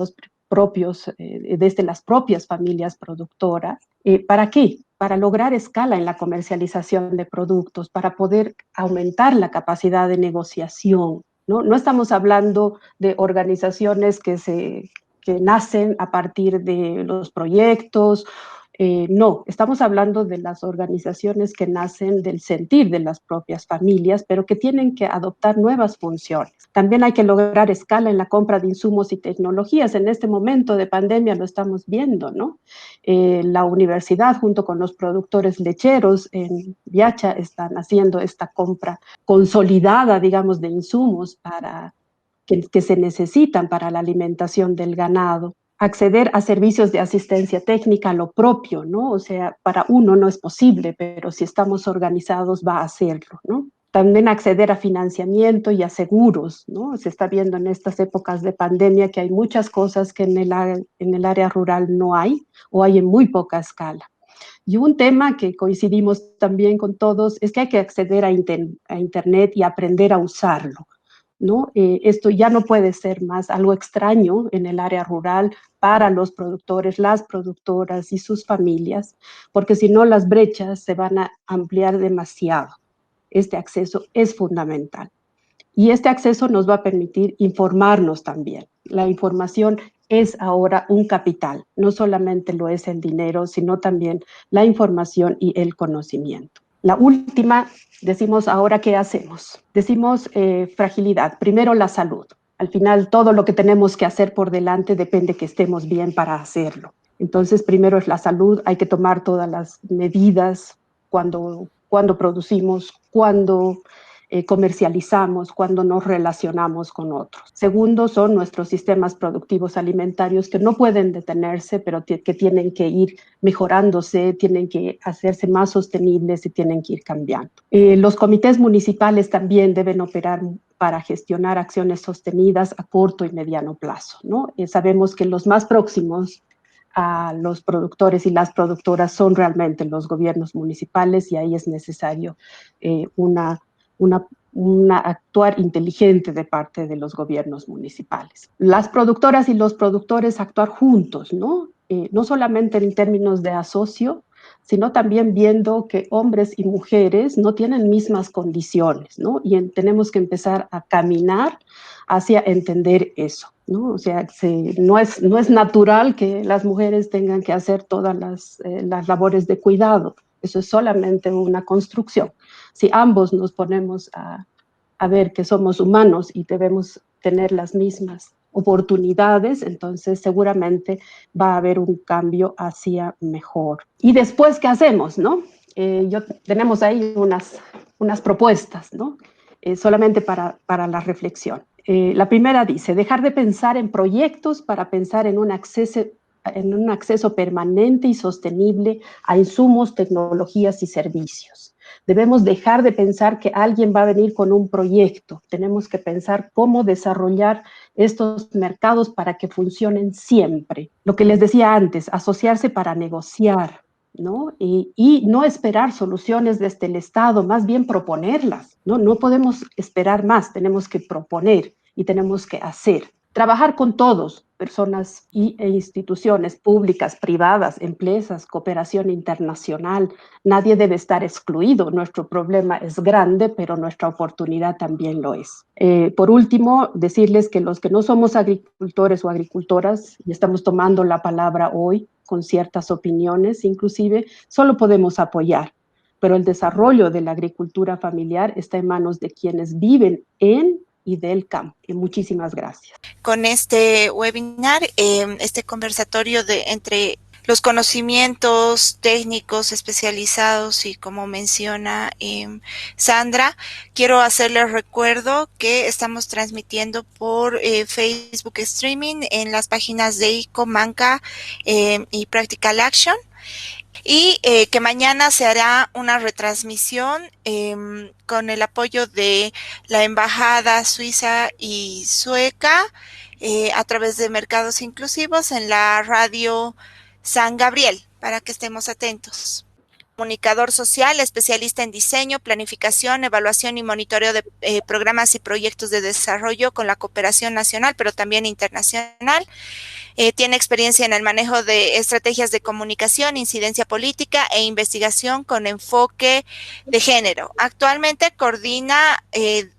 desde las propias familias productoras. ¿Para qué? Para lograr escala en la comercialización de productos, para poder aumentar la capacidad de negociación, ¿no? No estamos hablando de organizaciones que nacen a partir de los proyectos. No, estamos hablando de las organizaciones que nacen del sentir de las propias familias, pero que tienen que adoptar nuevas funciones. También hay que lograr escala en la compra de insumos y tecnologías. En este momento de pandemia lo estamos viendo, ¿no? La universidad junto con los productores lecheros en Viacha están haciendo esta compra consolidada, digamos, de insumos que se necesitan para la alimentación del ganado. Acceder a servicios de asistencia técnica, lo propio, ¿no? O sea, para uno no es posible, pero si estamos organizados va a hacerlo, ¿no? También acceder a financiamiento y a seguros, ¿no? Se está viendo en estas épocas de pandemia que hay muchas cosas que en el área rural no hay o hay en muy poca escala. Y un tema que coincidimos también con todos es que hay que acceder a Internet y aprender a usarlo, ¿no? Esto ya no puede ser más algo extraño en el área rural para los productores, las productoras y sus familias, porque si no las brechas se van a ampliar demasiado. Este acceso es fundamental. Y este acceso nos va a permitir informarnos también. La información es ahora un capital, no solamente lo es el dinero, sino también la información y el conocimiento. La última, decimos ahora, ¿qué hacemos? Decimos fragilidad. Primero la salud. Al final, todo lo que tenemos que hacer por delante depende que estemos bien para hacerlo. Entonces, primero es la salud. Hay que tomar todas las medidas cuando producimos, cuando comercializamos, cuando nos relacionamos con otros. Segundo, son nuestros sistemas productivos alimentarios que no pueden detenerse, pero que tienen que ir mejorándose, tienen que hacerse más sostenibles y tienen que ir cambiando. Los comités municipales también deben operar para gestionar acciones sostenidas a corto y mediano plazo, ¿no? Sabemos que los más próximos a los productores y las productoras son realmente los gobiernos municipales y ahí es necesario actuar inteligente de parte de los gobiernos municipales. Las productoras y los productores actuar juntos, ¿no? No solamente en términos de asocio, sino también viendo que hombres y mujeres no tienen mismas condiciones, ¿no? Y tenemos que empezar a caminar hacia entender eso, ¿no? O sea, no es natural que las mujeres tengan que hacer todas las labores de cuidado. Eso es solamente una construcción. Si ambos nos ponemos a ver que somos humanos y debemos tener las mismas oportunidades, entonces seguramente va a haber un cambio hacia mejor. Y después, ¿qué hacemos, no? Tenemos ahí unas propuestas, ¿no? Solamente para la reflexión. La primera dice, dejar de pensar en proyectos para pensar en un acceso permanente y sostenible a insumos, tecnologías y servicios. Debemos dejar de pensar que alguien va a venir con un proyecto. Tenemos que pensar cómo desarrollar estos mercados para que funcionen siempre. Lo que les decía antes, asociarse para negociar, ¿no? Y no esperar soluciones desde el Estado, más bien proponerlas, ¿no? No podemos esperar más, tenemos que proponer y tenemos que hacer. Trabajar con todos, personas e instituciones públicas, privadas, empresas, cooperación internacional. Nadie debe estar excluido. Nuestro problema es grande, pero nuestra oportunidad también lo es. Por último, decirles que los que no somos agricultores o agricultoras y estamos tomando la palabra hoy con ciertas opiniones, inclusive, solo podemos apoyar. Pero el desarrollo de la agricultura familiar está en manos de quienes viven en y del campo. Muchísimas gracias. Con este webinar, este conversatorio entre los conocimientos técnicos especializados y como menciona Sandra, quiero hacerles recuerdo que estamos transmitiendo por Facebook Streaming en las páginas de ICO, Manca y Practical Action. Y que mañana se hará una retransmisión con el apoyo de la Embajada Suiza y Sueca a través de Mercados Inclusivos en la radio San Gabriel, para que estemos atentos. Comunicador social, especialista en diseño, planificación, evaluación y monitoreo de programas y proyectos de desarrollo con la cooperación nacional, pero también internacional. Tiene experiencia en el manejo de estrategias de comunicación, incidencia política e investigación con enfoque de género. Actualmente coordina en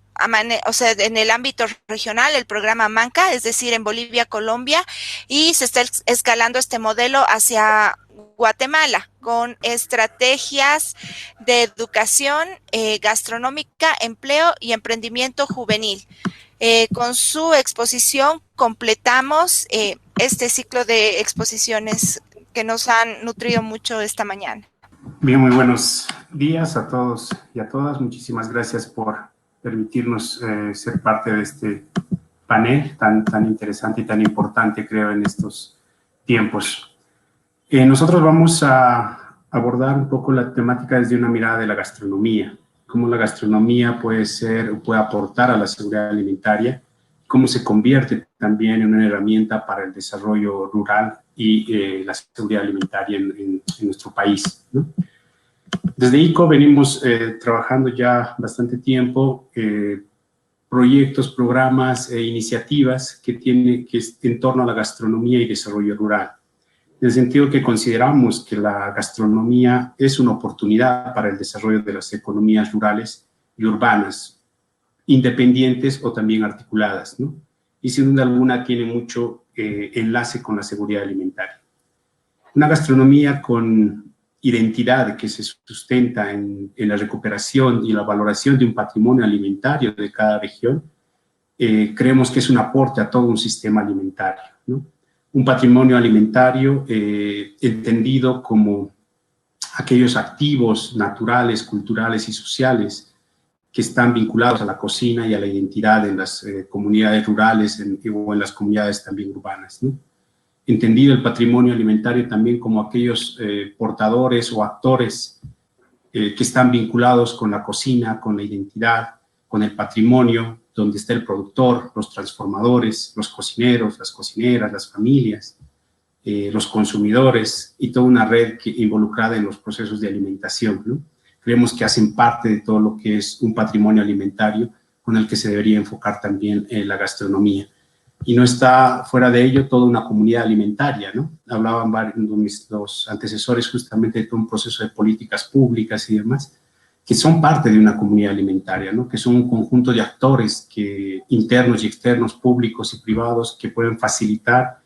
el ámbito regional el programa Manca, es decir, en Bolivia, Colombia, y se está escalando este modelo hacia Guatemala con estrategias de educación gastronómica, empleo y emprendimiento juvenil. Con su exposición completamos este ciclo de exposiciones que nos han nutrido mucho esta mañana. Bien, muy buenos días a todos y a todas. Muchísimas gracias por permitirnos ser parte de este panel tan interesante y tan importante, creo, en estos tiempos. Nosotros vamos a abordar un poco la temática desde una mirada de la gastronomía, cómo la gastronomía puede aportar a la seguridad alimentaria, cómo se convierte también en una herramienta para el desarrollo rural y la seguridad alimentaria en nuestro país, ¿no? Desde ICO venimos trabajando ya bastante tiempo proyectos, programas e iniciativas que es en torno a la gastronomía y desarrollo rural, en el sentido que consideramos que la gastronomía es una oportunidad para el desarrollo de las economías rurales y urbanas, independientes o también articuladas, ¿no? Y sin duda alguna tiene mucho enlace con la seguridad alimentaria. Una gastronomía con identidad que se sustenta en la recuperación y la valoración de un patrimonio alimentario de cada región, creemos que es un aporte a todo un sistema alimentario, ¿no? Un patrimonio alimentario entendido como aquellos activos naturales, culturales y sociales que están vinculados a la cocina y a la identidad en las comunidades rurales o en las comunidades también urbanas, ¿no? Entendido el patrimonio alimentario también como aquellos portadores o actores que están vinculados con la cocina, con la identidad, con el patrimonio, donde está el productor, los transformadores, los cocineros, las cocineras, las familias, los consumidores y toda una red involucrada en los procesos de alimentación, ¿no? Creemos que hacen parte de todo lo que es un patrimonio alimentario con el que se debería enfocar también la gastronomía. Y no está fuera de ello toda una comunidad alimentaria, ¿no? Hablaban los antecesores justamente de todo un proceso de políticas públicas y demás, que son parte de una comunidad alimentaria, ¿no? Que son un conjunto de actores internos y externos, públicos y privados, que pueden facilitar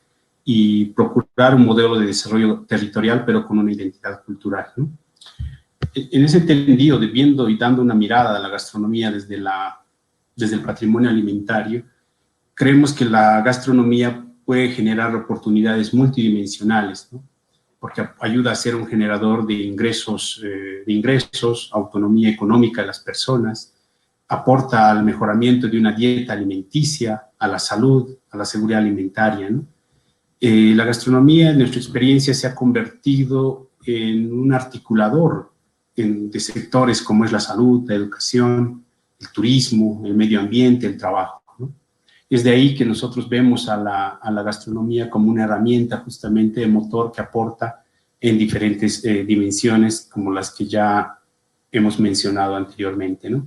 y procurar un modelo de desarrollo territorial, pero con una identidad cultural, ¿no? En ese entendido, viendo y dando una mirada a la gastronomía desde el patrimonio alimentario, creemos que la gastronomía puede generar oportunidades multidimensionales, ¿no? Porque ayuda a ser un generador de ingresos, autonomía económica de las personas, aporta al mejoramiento de una dieta alimenticia, a la salud, a la seguridad alimentaria, ¿no? La gastronomía, en nuestra experiencia, se ha convertido en un articulador de sectores como es la salud, la educación, el turismo, el medio ambiente, el trabajo, ¿no? Es de ahí que nosotros vemos a la gastronomía como una herramienta justamente de motor que aporta en diferentes dimensiones como las que ya hemos mencionado anteriormente, ¿no?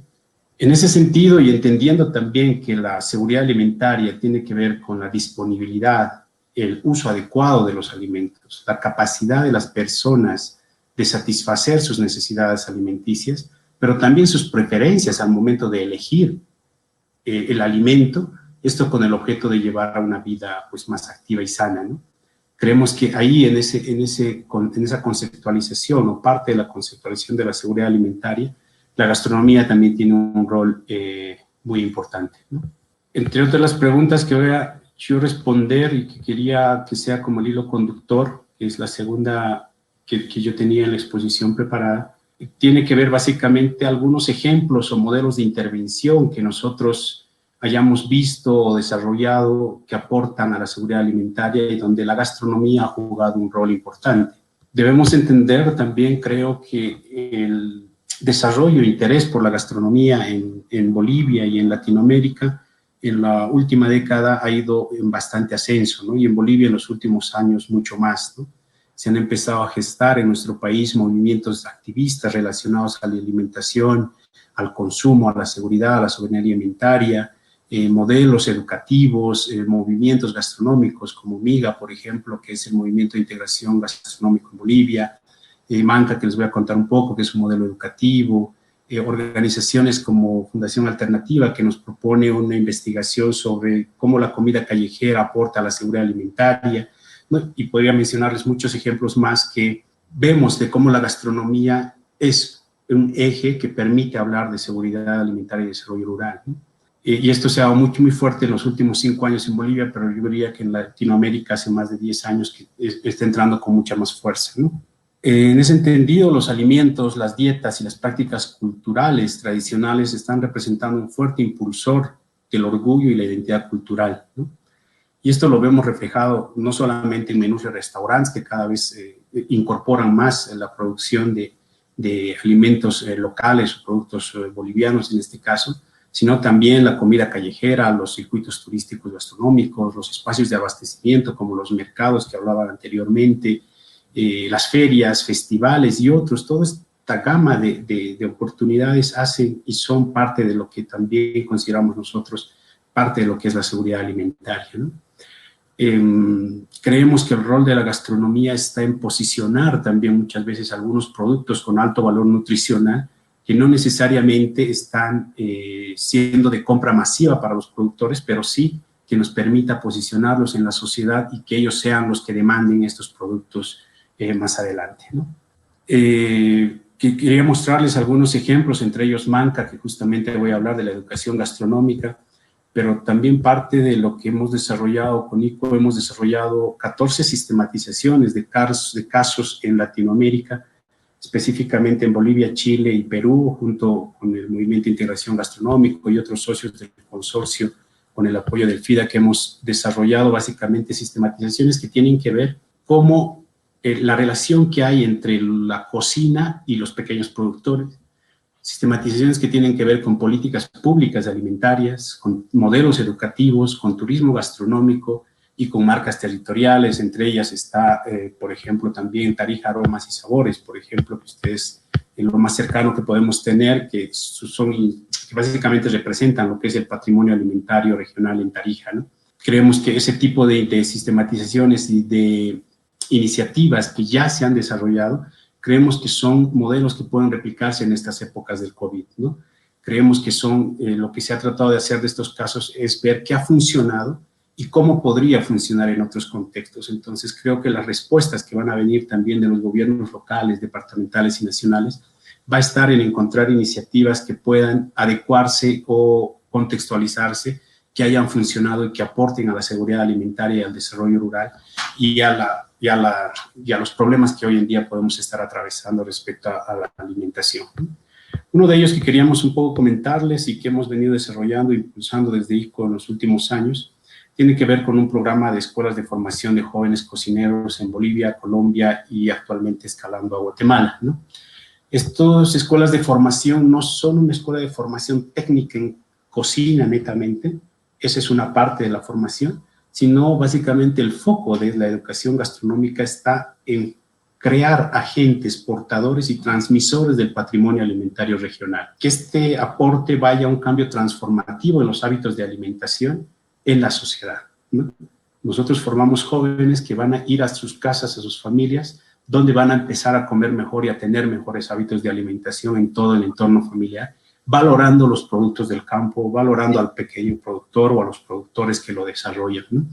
En ese sentido, y entendiendo también que la seguridad alimentaria tiene que ver con la disponibilidad el uso adecuado de los alimentos, la capacidad de las personas de satisfacer sus necesidades alimenticias, pero también sus preferencias al momento de elegir el alimento, esto con el objeto de llevar a una vida pues, más activa y sana, ¿no? Creemos que ahí en esa conceptualización o parte de la conceptualización de la seguridad alimentaria, la gastronomía también tiene un rol muy importante, ¿no? Entre otras las preguntas que voy a yo responder y que quería que sea como el hilo conductor, que es la segunda que yo tenía en la exposición preparada, tiene que ver básicamente algunos ejemplos o modelos de intervención que nosotros hayamos visto o desarrollado que aportan a la seguridad alimentaria y donde la gastronomía ha jugado un rol importante. Debemos entender también, creo que el desarrollo e interés por la gastronomía en Bolivia y en Latinoamérica en la última década ha ido en bastante ascenso, ¿no? Y en Bolivia en los últimos años mucho más, ¿no? Se han empezado a gestar en nuestro país movimientos activistas relacionados a la alimentación, al consumo, a la seguridad, a la soberanía alimentaria, modelos educativos, movimientos gastronómicos como MIGA, por ejemplo, que es el Movimiento de Integración Gastronómico en Bolivia, MANCA, que les voy a contar un poco, que es un modelo educativo, organizaciones como Fundación Alternativa, que nos propone una investigación sobre cómo la comida callejera aporta a la seguridad alimentaria, ¿no? Y podría mencionarles muchos ejemplos más que vemos de cómo la gastronomía es un eje que permite hablar de seguridad alimentaria y desarrollo rural, ¿no? Y esto se ha dado muy fuerte en los últimos 5 años en Bolivia, pero yo diría que en Latinoamérica hace más de 10 años que está entrando con mucha más fuerza, ¿no? En ese entendido, los alimentos, las dietas y las prácticas culturales tradicionales están representando un fuerte impulsor del orgullo y la identidad cultural, ¿no? Y esto lo vemos reflejado no solamente en menús de restaurantes que cada vez incorporan más la producción de alimentos locales o productos bolivianos en este caso, sino también la comida callejera, los circuitos turísticos gastronómicos, los espacios de abastecimiento como los mercados que hablaba anteriormente, las ferias, festivales y otros. Toda esta gama de oportunidades hacen y son parte de lo que también consideramos nosotros parte de lo que es la seguridad alimentaria, ¿no? Creemos que el rol de la gastronomía está en posicionar también muchas veces algunos productos con alto valor nutricional que no necesariamente están siendo de compra masiva para los productores, pero sí que nos permita posicionarlos en la sociedad y que ellos sean los que demanden estos productos más adelante, ¿no? Quería mostrarles algunos ejemplos, entre ellos MANCA, que justamente voy a hablar de la educación gastronómica, pero también parte de lo que hemos desarrollado con ICO, hemos desarrollado 14 sistematizaciones de casos en Latinoamérica, específicamente en Bolivia, Chile y Perú, junto con el Movimiento de Integración Gastronómico y otros socios del consorcio, con el apoyo del FIDA, que hemos desarrollado básicamente sistematizaciones que tienen que ver cómo la relación que hay entre la cocina y los pequeños productores, sistematizaciones que tienen que ver con políticas públicas alimentarias, con modelos educativos, con turismo gastronómico y con marcas territoriales. Entre ellas está, por ejemplo, también Tarija Aromas y Sabores, por ejemplo, que ustedes, en lo más cercano que podemos tener, que básicamente representan lo que es el patrimonio alimentario regional en Tarija, ¿no? Creemos que ese tipo de sistematizaciones y de iniciativas que ya se han desarrollado, creemos que son modelos que pueden replicarse en estas épocas del COVID, ¿no? Creemos que son, lo que se ha tratado de hacer de estos casos es ver qué ha funcionado y cómo podría funcionar en otros contextos. Entonces, creo que las respuestas que van a venir también de los gobiernos locales, departamentales y nacionales, va a estar en encontrar iniciativas que puedan adecuarse o contextualizarse, que hayan funcionado y que aporten a la seguridad alimentaria y al desarrollo rural y a los problemas que hoy en día podemos estar atravesando respecto a la alimentación. Uno de ellos que queríamos un poco comentarles y que hemos venido desarrollando e impulsando desde ICO en los últimos años, tiene que ver con un programa de escuelas de formación de jóvenes cocineros en Bolivia, Colombia y actualmente escalando a Guatemala, ¿no? Estas escuelas de formación no son una escuela de formación técnica en cocina netamente, esa es una parte de la formación, sino básicamente el foco de la educación gastronómica está en crear agentes portadores y transmisores del patrimonio alimentario regional. Que este aporte vaya a un cambio transformativo en los hábitos de alimentación en la sociedad, ¿no? Nosotros formamos jóvenes que van a ir a sus casas, a sus familias, donde van a empezar a comer mejor y a tener mejores hábitos de alimentación en todo el entorno familiar, valorando los productos del campo, valorando al pequeño productor o a los productores que lo desarrollan, ¿no?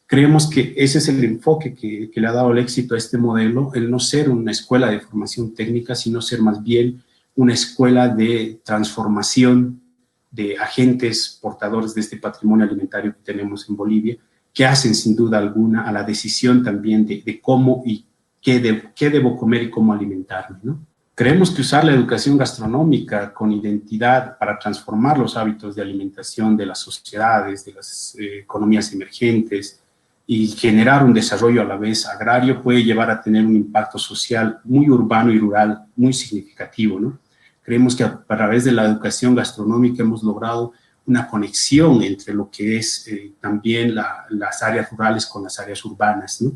Creemos que ese es el enfoque que le ha dado el éxito a este modelo, el no ser una escuela de formación técnica, sino ser más bien una escuela de transformación de agentes portadores de este patrimonio alimentario que tenemos en Bolivia, que hacen sin duda alguna a la decisión también de cómo y qué debo comer y cómo alimentarme, ¿no? Creemos que usar la educación gastronómica con identidad para transformar los hábitos de alimentación de las sociedades, de las economías emergentes y generar un desarrollo a la vez agrario puede llevar a tener un impacto social muy urbano y rural muy significativo, ¿no? Creemos que a través de la educación gastronómica hemos logrado una conexión entre lo que es también las áreas rurales con las áreas urbanas, ¿no?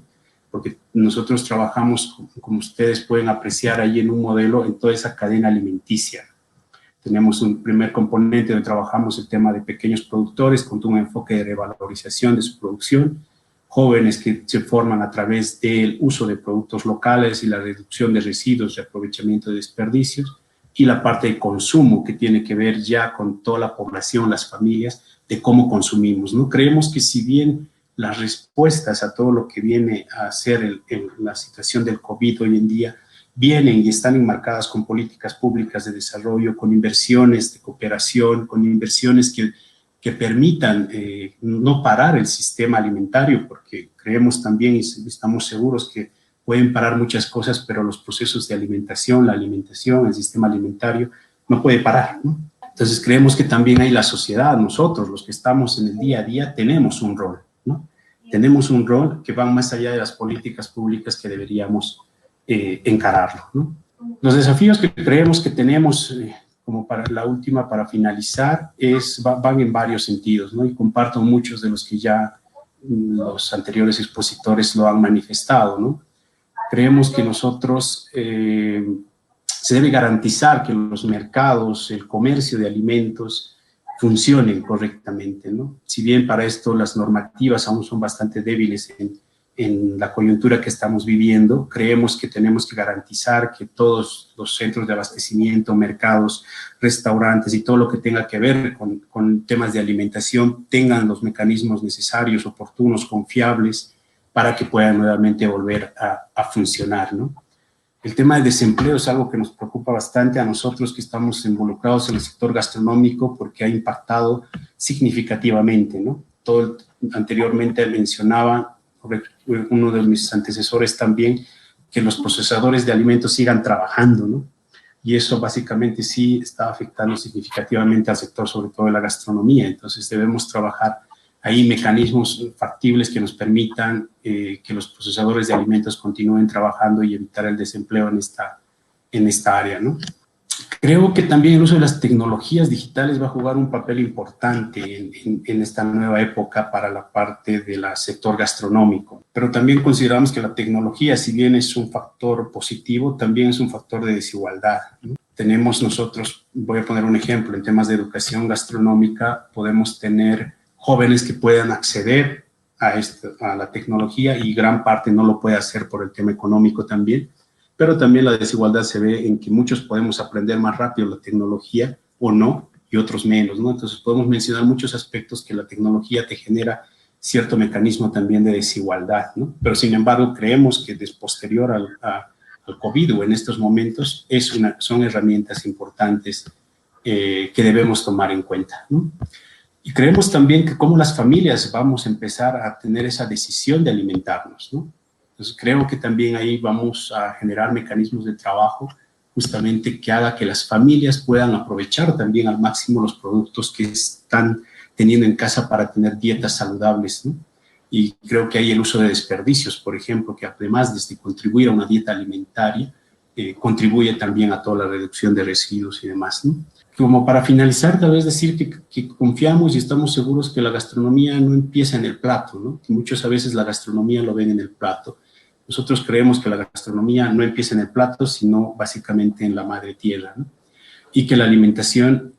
Porque nosotros trabajamos, como ustedes pueden apreciar ahí en un modelo, en toda esa cadena alimenticia. Tenemos un primer componente donde trabajamos el tema de pequeños productores con un enfoque de revalorización de su producción, jóvenes que se forman a través del uso de productos locales y la reducción de residuos, de aprovechamiento de desperdicios, y la parte de consumo que tiene que ver ya con toda la población, las familias, de cómo consumimos, ¿no? Creemos que si bien las respuestas a todo lo que viene a ser la situación del COVID hoy en día vienen y están enmarcadas con políticas públicas de desarrollo, con inversiones de cooperación, con inversiones que permitan no parar el sistema alimentario, porque creemos también y estamos seguros que pueden parar muchas cosas, pero los procesos de alimentación, la alimentación, el sistema alimentario, no puede parar, ¿no? Entonces creemos que también hay la sociedad, nosotros, los que estamos en el día a día, tenemos un rol, ¿no? Tenemos un rol que va más allá de las políticas públicas que deberíamos encararlo, ¿no? Los desafíos que creemos que tenemos, como para la última, para finalizar, van en varios sentidos, ¿no? Y comparto muchos de los que ya los anteriores expositores lo han manifestado, ¿no? Creemos que nosotros se debe garantizar que los mercados, el comercio de alimentos funcionen correctamente, ¿no? Si bien para esto las normativas aún son bastante débiles en la coyuntura que estamos viviendo, creemos que tenemos que garantizar que todos los centros de abastecimiento, mercados, restaurantes y todo lo que tenga que ver con temas de alimentación tengan los mecanismos necesarios, oportunos, confiables, para que puedan nuevamente volver a funcionar, ¿no? El tema del desempleo es algo que nos preocupa bastante a nosotros que estamos involucrados en el sector gastronómico porque ha impactado significativamente, ¿no? Anteriormente mencionaba uno de mis antecesores también que los procesadores de alimentos sigan trabajando, ¿no? Y eso básicamente sí está afectando significativamente al sector, sobre todo de la gastronomía. Entonces debemos trabajar ahí mecanismos factibles que nos permitan que los procesadores de alimentos continúen trabajando y evitar el desempleo en esta área, ¿no? Creo que también el uso de las tecnologías digitales va a jugar un papel importante en esta nueva época para la parte del sector gastronómico. Pero también consideramos que la tecnología, si bien es un factor positivo, también es un factor de desigualdad, ¿no? Tenemos nosotros, voy a poner un ejemplo, en temas de educación gastronómica podemos tener jóvenes que puedan acceder a la tecnología y gran parte no lo puede hacer por el tema económico también, pero también la desigualdad se ve en que muchos podemos aprender más rápido la tecnología o no, y otros menos, ¿no? Entonces podemos mencionar muchos aspectos que la tecnología te genera cierto mecanismo también de desigualdad, ¿no? Pero sin embargo creemos que posterior al COVID o en estos momentos son herramientas importantes que debemos tomar en cuenta, ¿no? Y creemos también que como las familias vamos a empezar a tener esa decisión de alimentarnos, ¿no? Entonces creo que también ahí vamos a generar mecanismos de trabajo justamente que haga que las familias puedan aprovechar también al máximo los productos que están teniendo en casa para tener dietas saludables, ¿no? Y creo que hay el uso de desperdicios, por ejemplo, que además de contribuir a una dieta alimentaria, contribuye también a toda la reducción de residuos y demás, ¿no? Como para finalizar, tal vez decir que confiamos y estamos seguros que la gastronomía no empieza en el plato, ¿no? Que muchas veces la gastronomía lo ven en el plato. Nosotros creemos que la gastronomía no empieza en el plato, sino básicamente en la madre tierra, ¿no? Y que la alimentación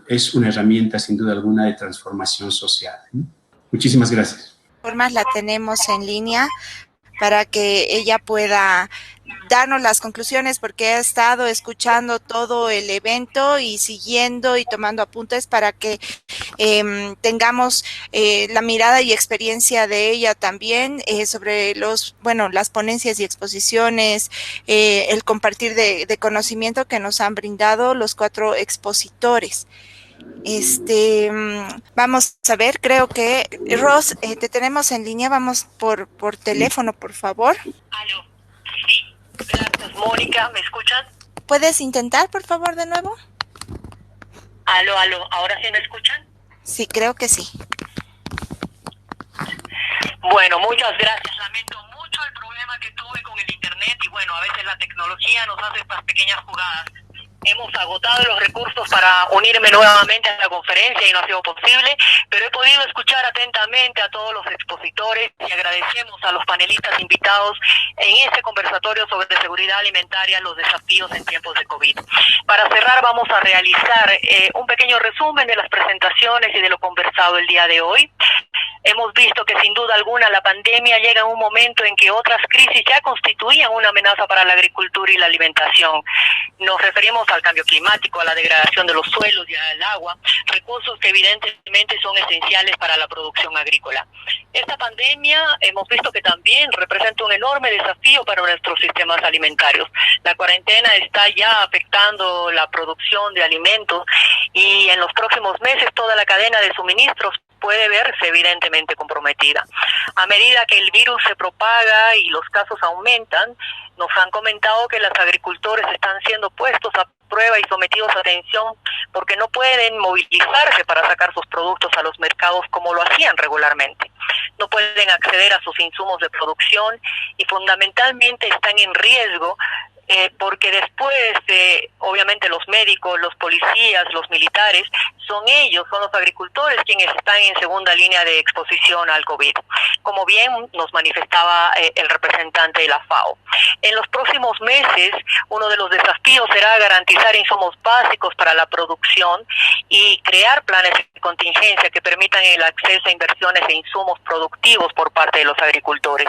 es una herramienta, sin duda alguna, de transformación social, ¿no? Muchísimas gracias. formas la tenemos en línea para que ella pueda darnos las conclusiones, porque ha estado escuchando todo el evento y siguiendo y tomando apuntes para que tengamos la mirada y experiencia de ella también sobre las ponencias y exposiciones, el compartir de conocimiento que nos han brindado los 4 expositores. Vamos a ver, creo que Ros, te tenemos en línea, vamos por teléfono, por favor. Aló, sí, gracias Mónica, ¿me escuchan? ¿Puedes intentar, por favor, de nuevo? Aló, ¿ahora sí me escuchan? Sí, creo que sí. Bueno, muchas gracias, lamento mucho el problema que tuve con el internet y bueno, a veces la tecnología nos hace estas pequeñas jugadas. Hemos agotado los recursos para unirme nuevamente a la conferencia y no ha sido posible, pero he podido escuchar atentamente a todos los expositores y agradecemos a los panelistas invitados en este conversatorio sobre seguridad alimentaria, los desafíos en tiempos de COVID. Para cerrar vamos a realizar un pequeño resumen de las presentaciones y de lo conversado el día de hoy. Hemos visto que sin duda alguna la pandemia llega en un momento en que otras crisis ya constituían una amenaza para la agricultura y la alimentación. Nos referimos al cambio climático, a la degradación de los suelos y al agua, recursos que evidentemente son esenciales para la producción agrícola. Esta pandemia hemos visto que también representa un enorme desafío para nuestros sistemas alimentarios. La cuarentena está ya afectando la producción de alimentos y en los próximos meses toda la cadena de suministros puede verse evidentemente comprometida. A medida que el virus se propaga y los casos aumentan, nos han comentado que los agricultores están siendo puestos a prueba y sometidos a tensión porque no pueden movilizarse para sacar sus productos a los mercados como lo hacían regularmente. No pueden acceder a sus insumos de producción y fundamentalmente están en riesgo porque después, obviamente los médicos, los policías, los militares, son los agricultores quienes están en segunda línea de exposición al COVID, como bien nos manifestaba el representante de la FAO. En los próximos meses, uno de los desafíos será garantizar insumos básicos para la producción y crear planes de contingencia que permitan el acceso a inversiones e insumos productivos por parte de los agricultores.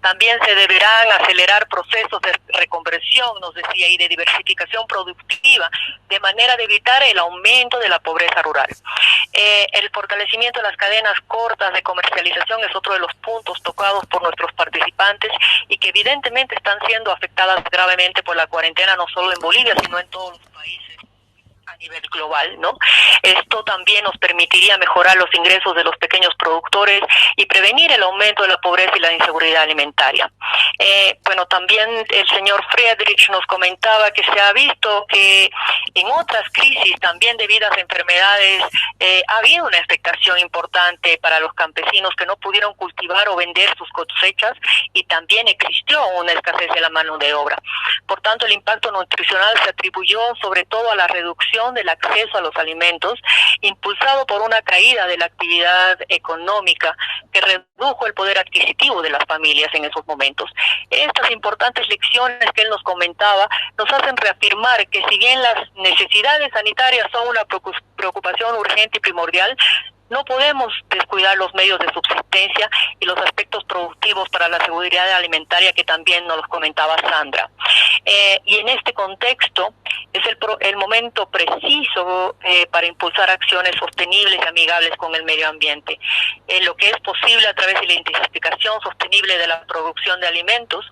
También se deberán acelerar procesos de reconversión, nos decía, y de diversificación productiva, de manera de evitar el aumento de la pobreza rural. El fortalecimiento de las cadenas cortas de comercialización es otro de los puntos tocados por nuestros participantes y que evidentemente están siendo afectadas gravemente por la cuarentena, no solo en Bolivia, sino en todos los países a nivel global, ¿no? Esto también nos permitiría mejorar los ingresos de los pequeños productores y prevenir el aumento de la pobreza y la inseguridad alimentaria. También el señor Friedrich nos comentaba que se ha visto que en otras crisis, también debidas a enfermedades, ha habido una afectación importante para los campesinos que no pudieron cultivar o vender sus cosechas y también existió una escasez de la mano de obra. Por tanto, el impacto nutricional se atribuyó sobre todo a la reducción del acceso a los alimentos, impulsado por una caída de la actividad económica que redujo el poder adquisitivo de las familias en esos momentos. Estas importantes lecciones que él nos comentaba nos hacen reafirmar que si bien las necesidades sanitarias son una preocupación urgente y primordial, no podemos descuidar los medios de subsistencia y los aspectos productivos para la seguridad alimentaria que también nos los comentaba Sandra. Y en este contexto es el momento preciso para impulsar acciones sostenibles y amigables con el medio ambiente. Lo que es posible a través de la intensificación sostenible de la producción de alimentos,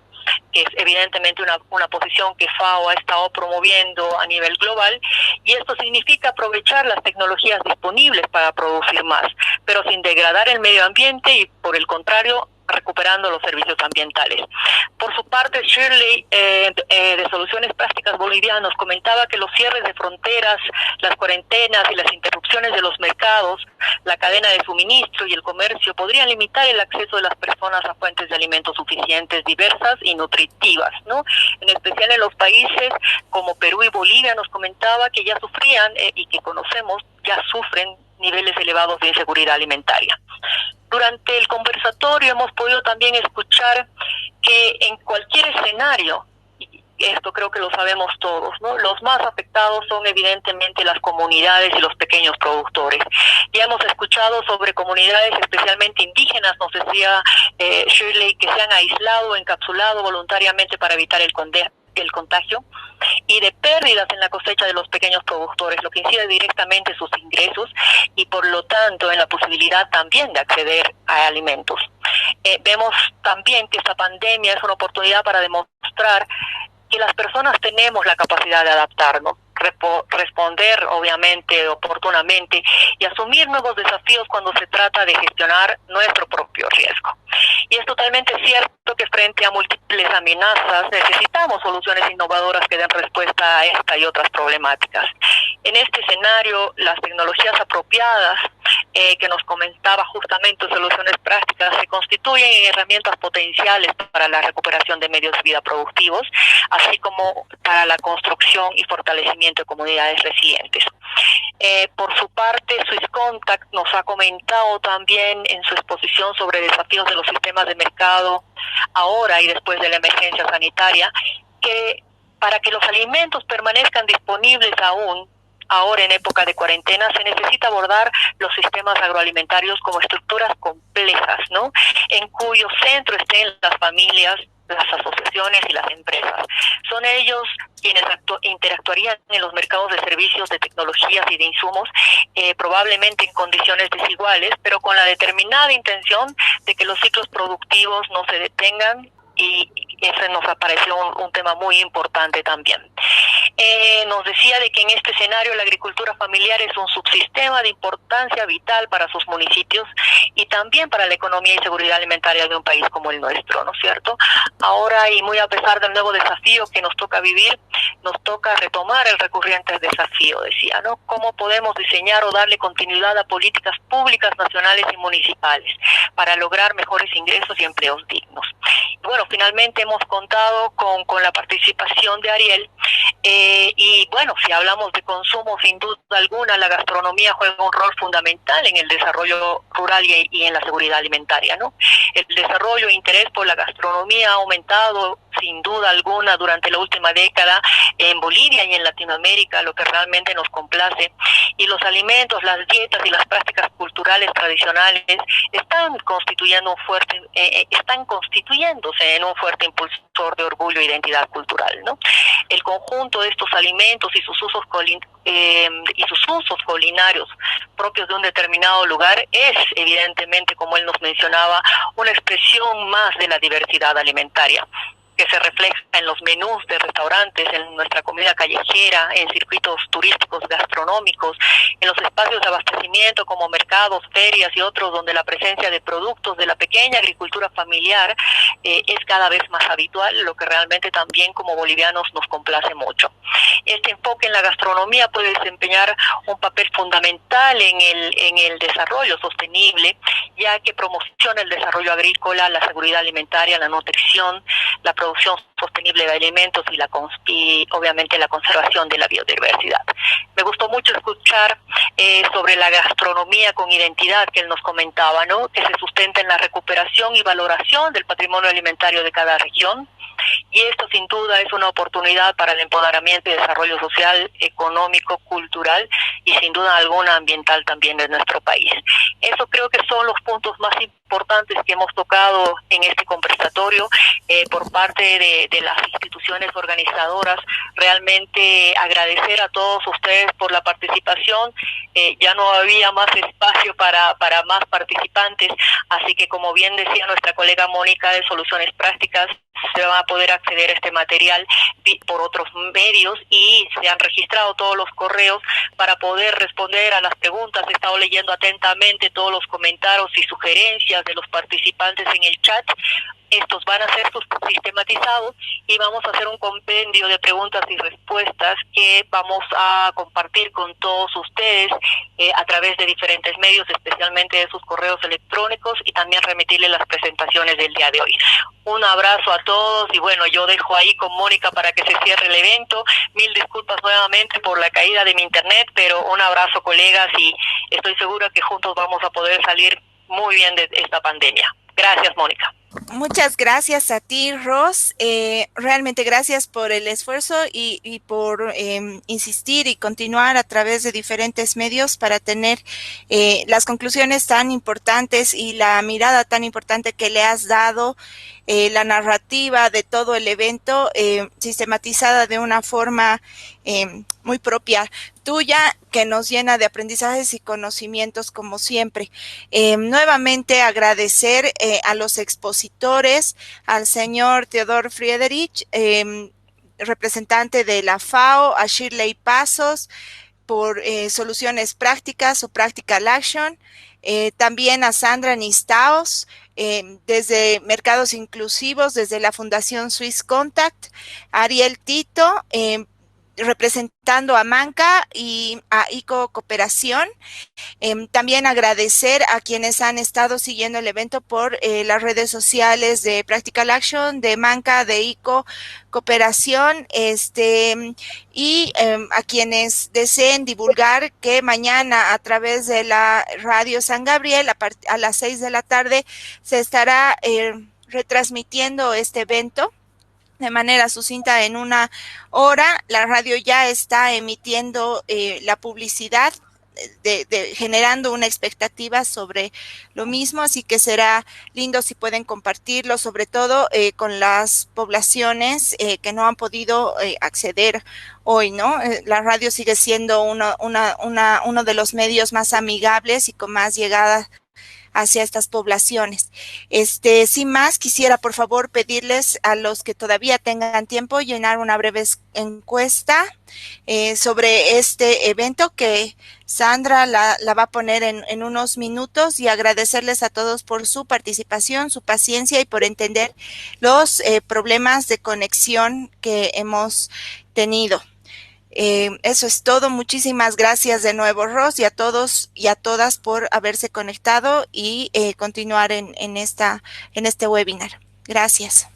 que es evidentemente una posición que FAO ha estado promoviendo a nivel global, y esto significa aprovechar las tecnologías disponibles para producir más, pero sin degradar el medio ambiente y, por el contrario, recuperando los servicios ambientales. Por su parte, Shirley, de Soluciones Prácticas Bolivianas, nos comentaba que los cierres de fronteras, las cuarentenas y las interrupciones de los mercados, la cadena de suministro y el comercio podrían limitar el acceso de las personas a fuentes de alimentos suficientes, diversas y nutritivas, ¿no? En especial en los países como Perú y Bolivia, nos comentaba que ya sufrían y que conocemos, ya sufren niveles elevados de inseguridad alimentaria. Durante el conversatorio hemos podido también escuchar que en cualquier escenario esto creo que lo sabemos todos, ¿no? Los más afectados son evidentemente las comunidades y los pequeños productores. Ya hemos escuchado sobre comunidades especialmente indígenas, nos decía Shirley, que se han aislado, encapsulado voluntariamente para evitar el contagio, y de pérdidas en la cosecha de los pequeños productores, lo que incide directamente en sus ingresos y por lo tanto en la posibilidad también de acceder a alimentos. Vemos también que esta pandemia es una oportunidad para demostrar que las personas tenemos la capacidad de adaptarnos, responder obviamente oportunamente y asumir nuevos desafíos cuando se trata de gestionar nuestro propio riesgo. Y es totalmente cierto que frente a múltiples amenazas necesitamos soluciones innovadoras que den respuesta a esta y otras problemáticas. En este escenario, las tecnologías apropiadas que nos comentaba justamente Soluciones Prácticas se constituyen en herramientas potenciales para la recuperación de medios de vida productivos, así como para la construcción y fortalecimiento de comunidades resilientes. Por su parte, Swisscontact nos ha comentado también en su exposición sobre desafíos de los sistemas de mercado ahora y después de la emergencia sanitaria, que para que los alimentos permanezcan disponibles aún ahora en época de cuarentena, se necesita abordar los sistemas agroalimentarios como estructuras complejas, ¿no? En cuyo centro estén las familias, las asociaciones y las empresas. Son ellos quienes interactuarían en los mercados de servicios, de tecnologías y de insumos, probablemente en condiciones desiguales, pero con la determinada intención de que los ciclos productivos no se detengan, y ese nos apareció un tema muy importante también. Nos decía de que en este escenario la agricultura familiar es un subsistema de importancia vital para sus municipios y también para la economía y seguridad alimentaria de un país como el nuestro, ¿no es cierto? Ahora, y muy a pesar del nuevo desafío que nos toca vivir, nos toca retomar el recurrente desafío, decía, ¿no? ¿Cómo podemos diseñar o darle continuidad a políticas públicas nacionales y municipales para lograr mejores ingresos y empleos dignos? Y bueno, finalmente hemos contado con la participación de Ariel, y bueno, si hablamos de consumo, sin duda alguna la gastronomía juega un rol fundamental en el desarrollo rural y en la seguridad alimentaria, ¿no? El desarrollo e interés por la gastronomía ha aumentado sin duda alguna durante la última década en Bolivia y en Latinoamérica, lo que realmente nos complace, y los alimentos, las dietas y las prácticas culturales tradicionales están constituyéndose en un fuerte impulsor de orgullo e identidad cultural, ¿no? El conjunto de estos alimentos y sus usos culinarios propios de un determinado lugar es evidentemente, como él nos mencionaba, una expresión más de la diversidad alimentaria, que se refleja en los menús de restaurantes, en nuestra comida callejera, en circuitos turísticos gastronómicos, en los espacios de abastecimiento como mercados, ferias y otros, donde la presencia de productos de la pequeña agricultura familiar es cada vez más habitual, lo que realmente también como bolivianos nos complace mucho. Este enfoque en la gastronomía puede desempeñar un papel fundamental en el desarrollo sostenible, ya que promociona el desarrollo agrícola, la seguridad alimentaria, la nutrición, la producción sostenible de alimentos y obviamente la conservación de la biodiversidad. Me gustó mucho escuchar sobre la gastronomía con identidad que él nos comentaba, ¿no? Que se sustenta en la recuperación y valoración del patrimonio alimentario de cada región, y esto sin duda es una oportunidad para el empoderamiento y desarrollo social, económico, cultural y sin duda alguna ambiental también de nuestro país. Eso creo que son los puntos más importantes que hemos tocado en este conversatorio por parte de las instituciones organizadoras. Realmente agradecer a todos ustedes por la participación. Ya no había más espacio para más participantes, así que como bien decía nuestra colega Mónica de Soluciones Prácticas, se va a poder acceder a este material por otros medios y se han registrado todos los correos para poder responder a las preguntas. He estado leyendo atentamente todos los comentarios y sugerencias de los participantes en el chat. Estos van a ser sistematizados y vamos a hacer un compendio de preguntas y respuestas que vamos a compartir con todos ustedes a través de diferentes medios, especialmente de sus correos electrónicos, y también remitirles las presentaciones del día de hoy. Un abrazo a todos y bueno, yo dejo ahí con Mónica para que se cierre el evento. Mil disculpas nuevamente por la caída de mi internet, pero un abrazo, colegas, y estoy segura que juntos vamos a poder salir muy bien de esta pandemia. Gracias, Mónica. Muchas gracias a ti, Ros. Realmente gracias por el esfuerzo y por insistir y continuar a través de diferentes medios para tener las conclusiones tan importantes y la mirada tan importante que le has dado, la narrativa de todo el evento, sistematizada de una forma muy propia tuya, que nos llena de aprendizajes y conocimientos como siempre. Nuevamente agradecer a los expositores, al señor Theodor Friedrich, representante de la FAO, a Shirley Pasos, por soluciones prácticas o Practical Action, también a Sandra Nistaos, desde Mercados Inclusivos, desde la Fundación Swiss Contact, Ariel Tito, representando a Manca y a ICO Cooperación. También agradecer a quienes han estado siguiendo el evento por las redes sociales de Practical Action, de Manca, de ICO Cooperación, y a quienes deseen divulgar que mañana a través de la Radio San Gabriel a las 6 de la tarde se estará retransmitiendo este evento de manera sucinta en 1 hora. La radio ya está emitiendo la publicidad, generando una expectativa sobre lo mismo, así que será lindo si pueden compartirlo, sobre todo con las poblaciones que no han podido acceder hoy, ¿no? La radio sigue siendo uno de los medios más amigables y con más llegada hacia estas poblaciones. Sin más, quisiera por favor pedirles a los que todavía tengan tiempo llenar una breve encuesta sobre este evento que Sandra la va a poner en unos minutos, y agradecerles a todos por su participación, su paciencia y por entender los problemas de conexión que hemos tenido. Eso es todo. Muchísimas gracias de nuevo, Ros, y a todos y a todas por haberse conectado y continuar en este webinar. Gracias.